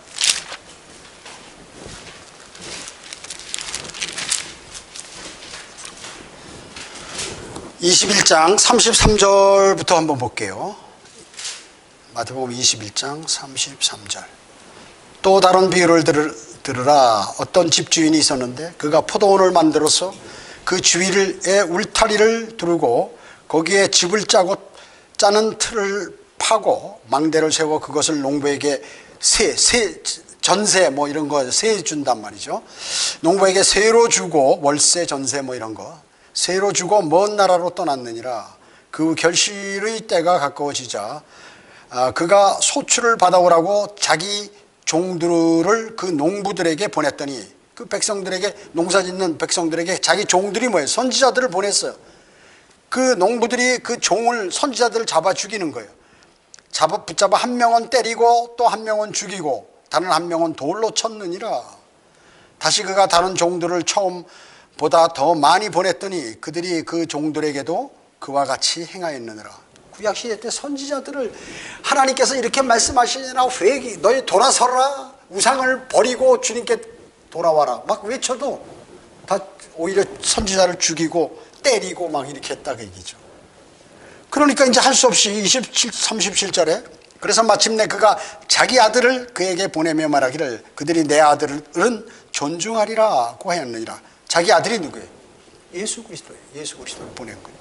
21장 33절부터 한번 볼게요. 마태복음 21장 33절. 또 다른 비유를 들으라. 어떤 집주인이 있었는데 그가 포도원을 만들어서 그 주위에 울타리를 두르고 거기에 집을 짜는 틀을 파고 망대를 세워 그것을 농부에게 전세 뭐 이런 거 세 준단 말이죠. 농부에게 세로 주고 월세 전세 뭐 이런 거 세로 주고 먼 나라로 떠났느니라. 그 결실의 때가 가까워지자 그가 소출을 받아오라고 자기 종들을 그 농부들에게 보냈더니 그 백성들에게 농사짓는 백성들에게 자기 종들이 뭐예요? 선지자들을 보냈어요. 그 농부들이 그 종을 선지자들을 잡아 죽이는 거예요. 붙잡아 한 명은 때리고 또 한 명은 죽이고 다른 한 명은 돌로 쳤느니라. 다시 그가 다른 종들을 처음보다 더 많이 보냈더니 그들이 그 종들에게도 그와 같이 행하였느니라. 구약시대 때 선지자들을 하나님께서 이렇게 말씀하시니라. 회개 너희 돌아서라. 우상을 버리고 주님께 돌아와라. 막 외쳐도 다 오히려 선지자를 죽이고 때리고 막 이렇게 했다 그 얘기죠. 그러니까 이제 할 수 없이 37절에 그래서 마침내 그가 자기 아들을 그에게 보내며 말하기를 그들이 내 아들은 존중하리라고 하였느니라. 자기 아들이 누구예요? 예수 그리스도예요. 예수 그리스도를 보낸 거예요.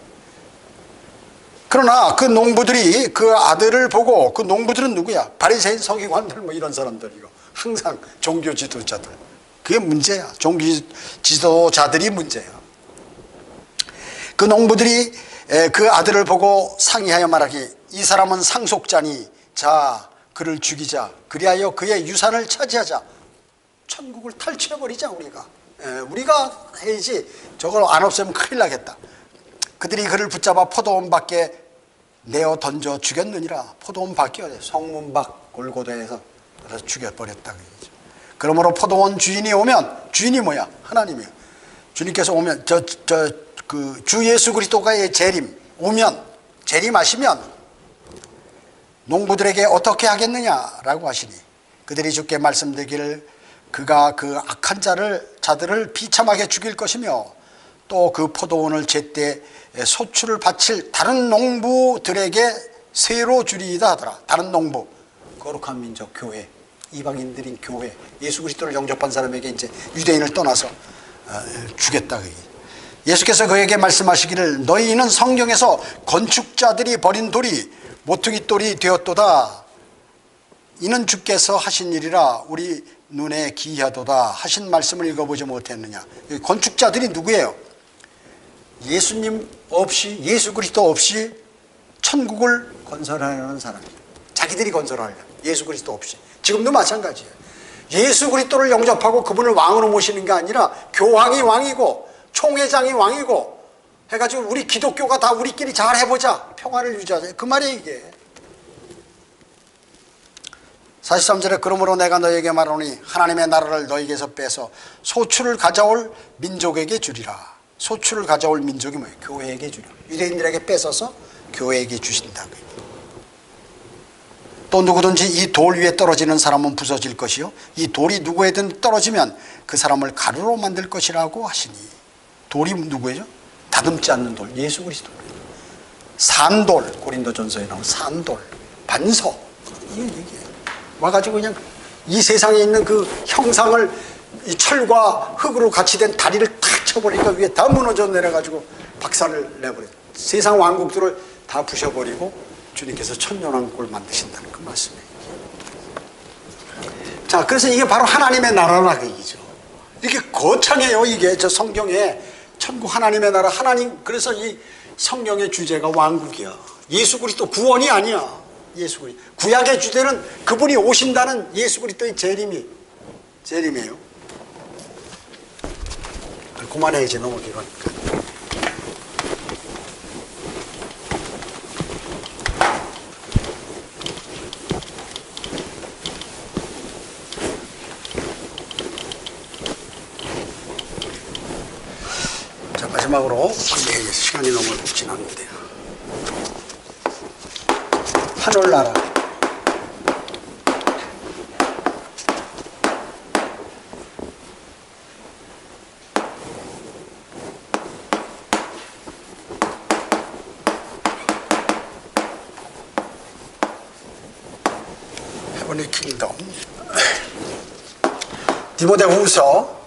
그러나 그 농부들이 그 아들을 보고, 그 농부들은 누구야? 바리새인 서기관들 뭐 이런 사람들이고 항상 종교 지도자들. 그게 문제야. 종교 지도자들이 문제야. 그 농부들이 그 아들을 보고 상의하여 말하기 이 사람은 상속자니 자 그를 죽이자. 그리하여 그의 유산을 차지하자. 천국을 탈취해버리자. 우리가 해야지. 저걸 안 없애면 큰일 나겠다. 그들이 그를 붙잡아 포도원 밖에 내어 던져 죽였느니라. 포도원 밖이요. 성문 밖 골고다에서 죽여버렸다. 그러므로 포도원 주인이 오면, 주인이 뭐야? 하나님이요. 주님께서 오면 그 주 예수 그리스도가의 재림 오면, 재림하시면 농부들에게 어떻게 하겠느냐라고 하시니 그들이 주께 말씀드리기를 그가 그 악한 자들을 비참하게 죽일 것이며 또 그 포도원을 제때 소출을 바칠 다른 농부들에게 세로 주리이다 하더라. 다른 농부, 거룩한 민족, 교회, 이방인들인 교회, 예수 그리스도를 영접한 사람에게 이제 유대인을 떠나서 주겠다. 예수께서 그에게 말씀하시기를 너희는 성경에서 건축자들이 버린 돌이 모퉁이 돌이 되었도다. 이는 주께서 하신 일이라 우리 눈에 기이하도다 하신 말씀을 읽어보지 못했느냐. 건축자들이 누구예요? 예수님 없이, 예수 그리스도 없이 천국을 건설하려는 사람이에요. 자기들이 건설하려. 예수 그리스도 없이. 지금도 마찬가지예요. 예수 그리스도를 영접하고 그분을 왕으로 모시는 게 아니라 교황이 왕이고 총회장이 왕이고 해가지고 우리 기독교가 다 우리끼리 잘 해보자. 평화를 유지하자. 그 말이에요 이게. 43절에 그러므로 내가 너에게 말하노니 하나님의 나라를 너에게서 빼서 소출을 가져올 민족에게 주리라. 소출을 가져올 민족이 뭐예요? 교회에게 주리라. 유대인들에게 뺏어서 교회에게 주신다. 또 누구든지 이 돌 위에 떨어지는 사람은 부서질 것이요 이 돌이 누구에든 떨어지면 그 사람을 가루로 만들 것이라고 하시니. 돌이 누구예요? 다듬지 않는 돌, 예수 그리스도. 산돌, 고린도전서에 나온 산돌, 반석. 이게 와가지고 그냥 이 세상에 있는 그 형상을 이 철과 흙으로 같이 된 다리를 탁 쳐버리니까 위에 다 무너져 내려가지고 박살을 내버려요. 세상 왕국들을 다 부셔버리고 주님께서 천년왕국을 만드신다는 그 말씀이에요. 자, 그래서 이게 바로 하나님의 나라라 그 얘기죠. 이게 거창해요. 이게 저 성경에 천국 하나님의 나라, 하나님. 그래서 이 성경의 주제가 왕국이야. 예수 그리스도 구원이 아니야. 예수 그리스도. 구약의 주제는 그분이 오신다는 예수 그리스도의 재림이에요. 그만해 이제 넘어가니까. 자, 마지막으로 시간이 너무 지났는데 하늘나라. 헤븐리 킹덤. 디모데후서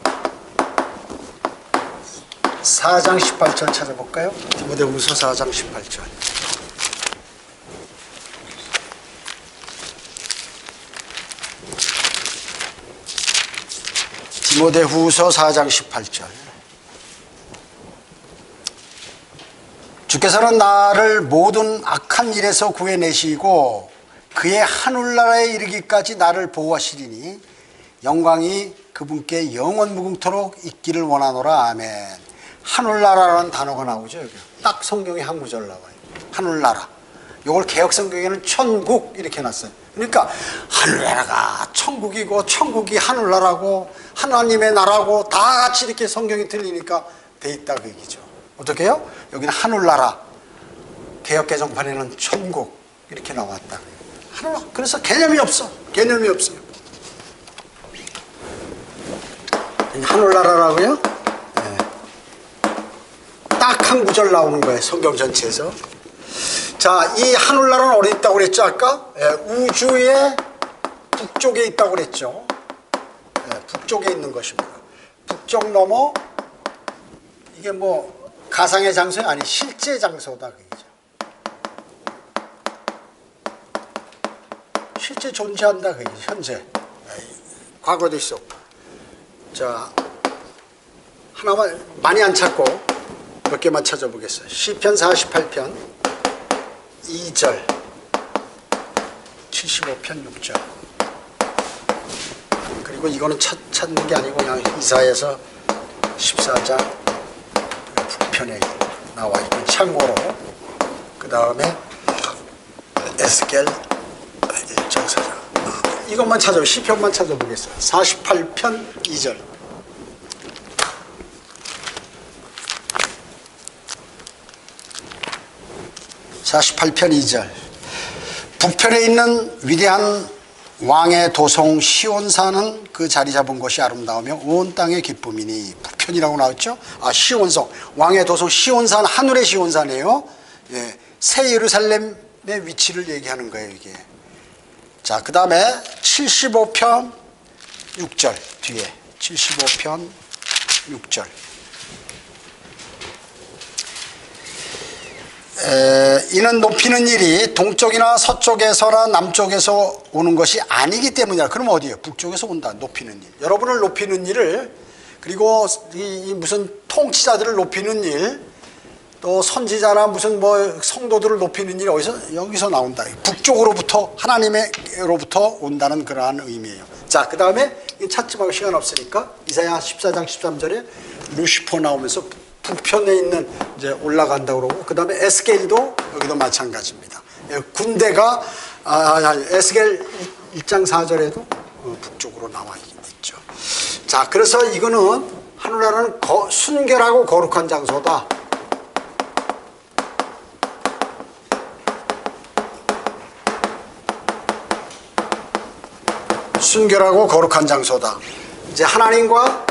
4장 18절 찾아볼까요? 디모데후서 4장 18절. 디모데후서 4장 18절. 주께서는 나를 모든 악한 일에서 구해내시고 그의 하늘나라에 이르기까지 나를 보호하시리니 영광이 그분께 영원 무궁토록 있기를 원하노라. 아멘. 하늘나라라는 단어가 나오죠. 여기 딱 성경에 한 구절 나와요. 하늘나라. 이걸 개혁성경에는 천국 이렇게 놨어요. 그러니까 하늘나라가 천국이고 천국이 하늘나라고 하나님의 나라고 다 같이 이렇게 성경이 들리니까 돼 있다 그 얘기죠. 어떻게 해요? 여기는 하늘나라, 개혁개정판에는 천국 이렇게 나왔다. 하늘나라. 그래서 개념이 없어. 개념이 없어요. 하늘나라라고요? 네. 딱 한 구절 나오는 거예요. 성경 전체에서. 자, 이 하늘나라는 어디 있다고 그랬죠 아까? 네, 우주의 북쪽에 있다고 그랬죠. 네, 북쪽에 있는 것입니다. 북쪽 넘어 이게 뭐 가상의 장소가 아니 실제 장소다 그죠. 실제 존재한다 그죠. 현재. 네, 과거도 있었고. 자, 하나만 많이 안 찾고 몇 개만 찾아보겠어요. 시편 48편 2절 75편 6절. 그리고 이거는 찾는 게 아니고 그냥 이사야서 14장 북편에 나와 있고 참고로 그 다음에 에스겔 1장 4장 이것만 찾아보 시편만 찾아보겠어요. 48편 2절. (48편 2절) 북편에 있는 위대한 왕의 도성 시온산은 그 자리 잡은 곳이 아름다우며 온 땅의 기쁨이니. 북편이라고 나왔죠. 아, 시온성 왕의 도성 시온산, 하늘의 시온산이에요. 예, 새 예루살렘의 위치를 얘기하는 거예요 이게. 자, 그 다음에 75편 6절 뒤에 75편 6절. 이는 높이는 일이 동쪽이나 서쪽에서나 남쪽에서 오는 것이 아니기 때문이다. 그럼 어디예요? 북쪽에서 온다. 높이는 일. 여러분을 높이는 일을, 그리고 이 무슨 통치자들을 높이는 일, 또 선지자나 무슨 뭐 성도들을 높이는 일이 어디서? 여기서 나온다. 북쪽으로부터 하나님으로부터 온다는 그러한 의미예요. 자, 그 다음에 찾지 말고 시간 없으니까 이사야 14장 13절에 루시퍼 나오면서 북편에 있는 이제 올라간다고 그러고, 그 다음에 에스겔도 여기도 마찬가지입니다. 군대가 에스겔 1장 4절에도 북쪽으로 나와 있죠. 자, 그래서 이거는 하늘나라는 순결하고 거룩한 장소다. 순결하고 거룩한 장소다. 이제 하나님과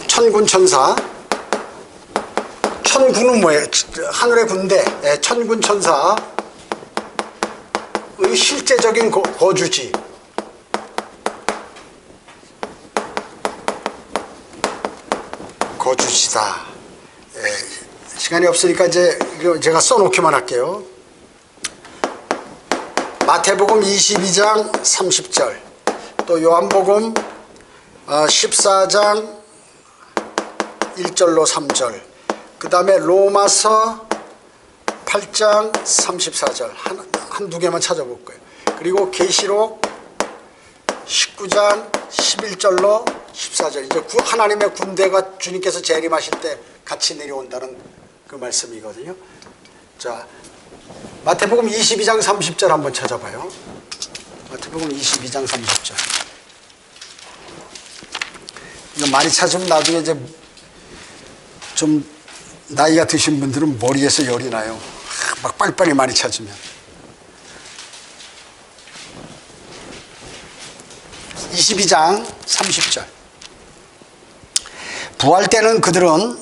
천군 천사, 천군은 뭐예요? 하늘의 군대, 천군 천사의 실제적인 거주지. 거주지다. 시간이 없으니까 이제 제가 써놓기만 할게요. 마태복음 22장 30절, 또 요한복음 14장 1절로 3절, 그 다음에 로마서 8장 34절 한두 개만 찾아볼 거예요. 그리고 계시록 19장 11절로 14절. 이제 하나님의 군대가 주님께서 재림하실 때 같이 내려온다는 그 말씀이거든요. 자, 마태복음 22장 30절 한번 찾아봐요. 마태복음 22장 30절. 이거 많이 찾으면 나중에 이제 좀 나이가 드신 분들은 머리에서 열이 나요. 막 빨리빨리 많이 찾으면. 22장 30절. 부활 때는 그들은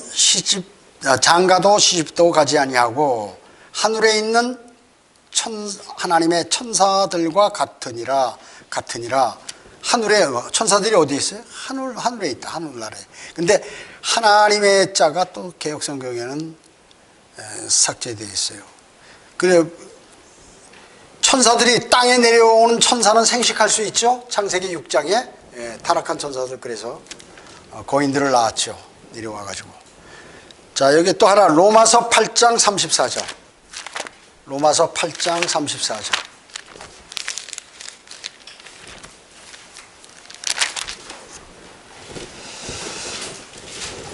장가도 시집도 가지 아니하고 하늘에 있는 하나님의 천사들과 같으니라. 하늘에 천사들이 어디 있어요? 하늘에 있다. 하늘나라에. 근데 하나님의 자가 또 개역성경에는 삭제되어 있어요. 그래 천사들이 땅에 내려오는 천사는 생식할 수 있죠. 창세기 6장에 타락한 천사들 그래서 거인들을 낳았죠. 내려와가지고. 자, 여기 또 하나 로마서 8장 34절. 로마서 8장 34절.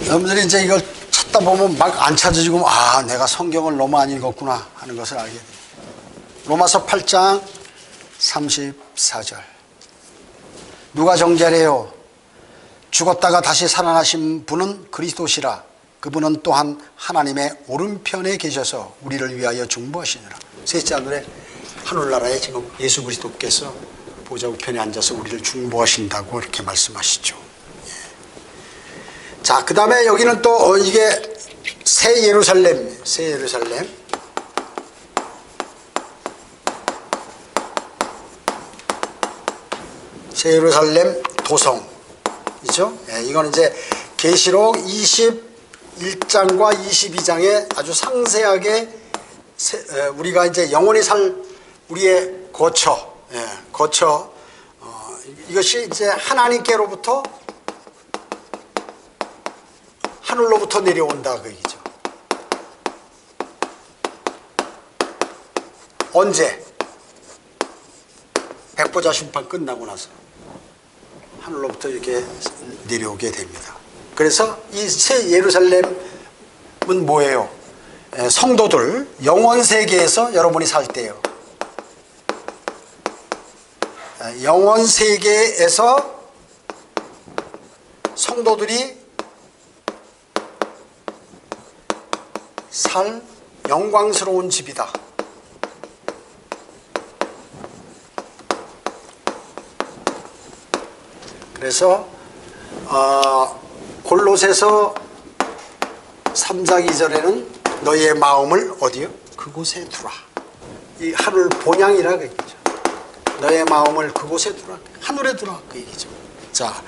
여러분들이 이제 이걸 찾다 보면 막 안 찾아지고 내가 성경을 너무 안 읽었구나 하는 것을 알게 돼요. 로마서 8장 34절. 누가 정죄래요? 죽었다가 다시 살아나신 분은 그리스도시라. 그분은 또한 하나님의 오른편에 계셔서 우리를 위하여 중보하시느라. 셋째 하늘에 하늘나라에 지금 예수 그리스도께서 보좌 우편에 앉아서 우리를 중보하신다고 이렇게 말씀하시죠. 자, 그 다음에 여기는 또 이게 새 예루살렘. 새 예루살렘 도성이죠. 이건 이제 계시록 21장과 22장에 아주 상세하게 우리가 이제 영원히 살 우리의 거처, 이것이 이제 하나님께로부터 하늘로부터 내려온다 그 얘기죠. 언제? 백보자 심판 끝나고 나서 하늘로부터 이렇게 내려오게 됩니다. 그래서 이 새 예루살렘은 뭐예요? 성도들 영원 세계에서 여러분이 살 때요. 영원 세계에서 성도들이 살 영광스러운 집이다. 그래서 골로새서 3장 2절에는 너희의 마음을 어디요? 그곳에 두라. 이 하늘 본향이라 그 얘기죠. 너의 마음을 그곳에 두라. 하늘에 두라 그 얘기죠. 자,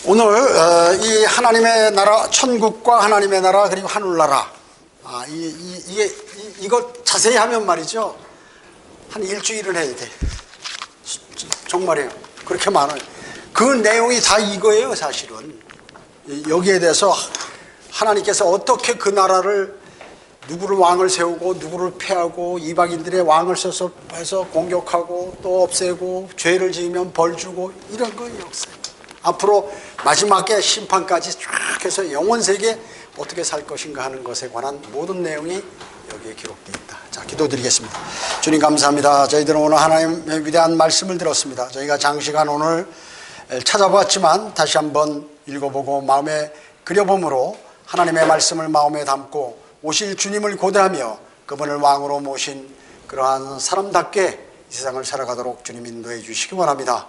오늘 이 하나님의 나라, 천국과 하나님의 나라 그리고 하늘나라, 이거 자세히 하면 말이죠, 한 일주일은 해야 돼. 정말이에요. 그렇게 많아요. 그 내용이 다 이거예요. 사실은 여기에 대해서 하나님께서 어떻게 그 나라를 누구를 왕을 세우고 누구를 패하고 이방인들의 왕을 써서 해서 공격하고 또 없애고 죄를 지으면 벌 주고 이런 거예요. 역사. 앞으로 마지막에 심판까지 쫙 해서 영원 세계 어떻게 살 것인가 하는 것에 관한 모든 내용이 여기에 기록되어 있다. 자, 기도드리겠습니다. 주님 감사합니다. 저희들은 오늘 하나님의 위대한 말씀을 들었습니다. 저희가 장시간 오늘 찾아봤지만 다시 한번 읽어보고 마음에 그려봄으로 하나님의 말씀을 마음에 담고 오실 주님을 고대하며 그분을 왕으로 모신 그러한 사람답게 이 세상을 살아가도록 주님 인도해 주시기 원합니다.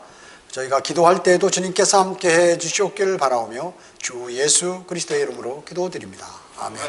저희가 기도할 때에도 주님께서 함께해 주시옵기를 바라오며 주 예수 그리스도의 이름으로 기도드립니다. 아멘.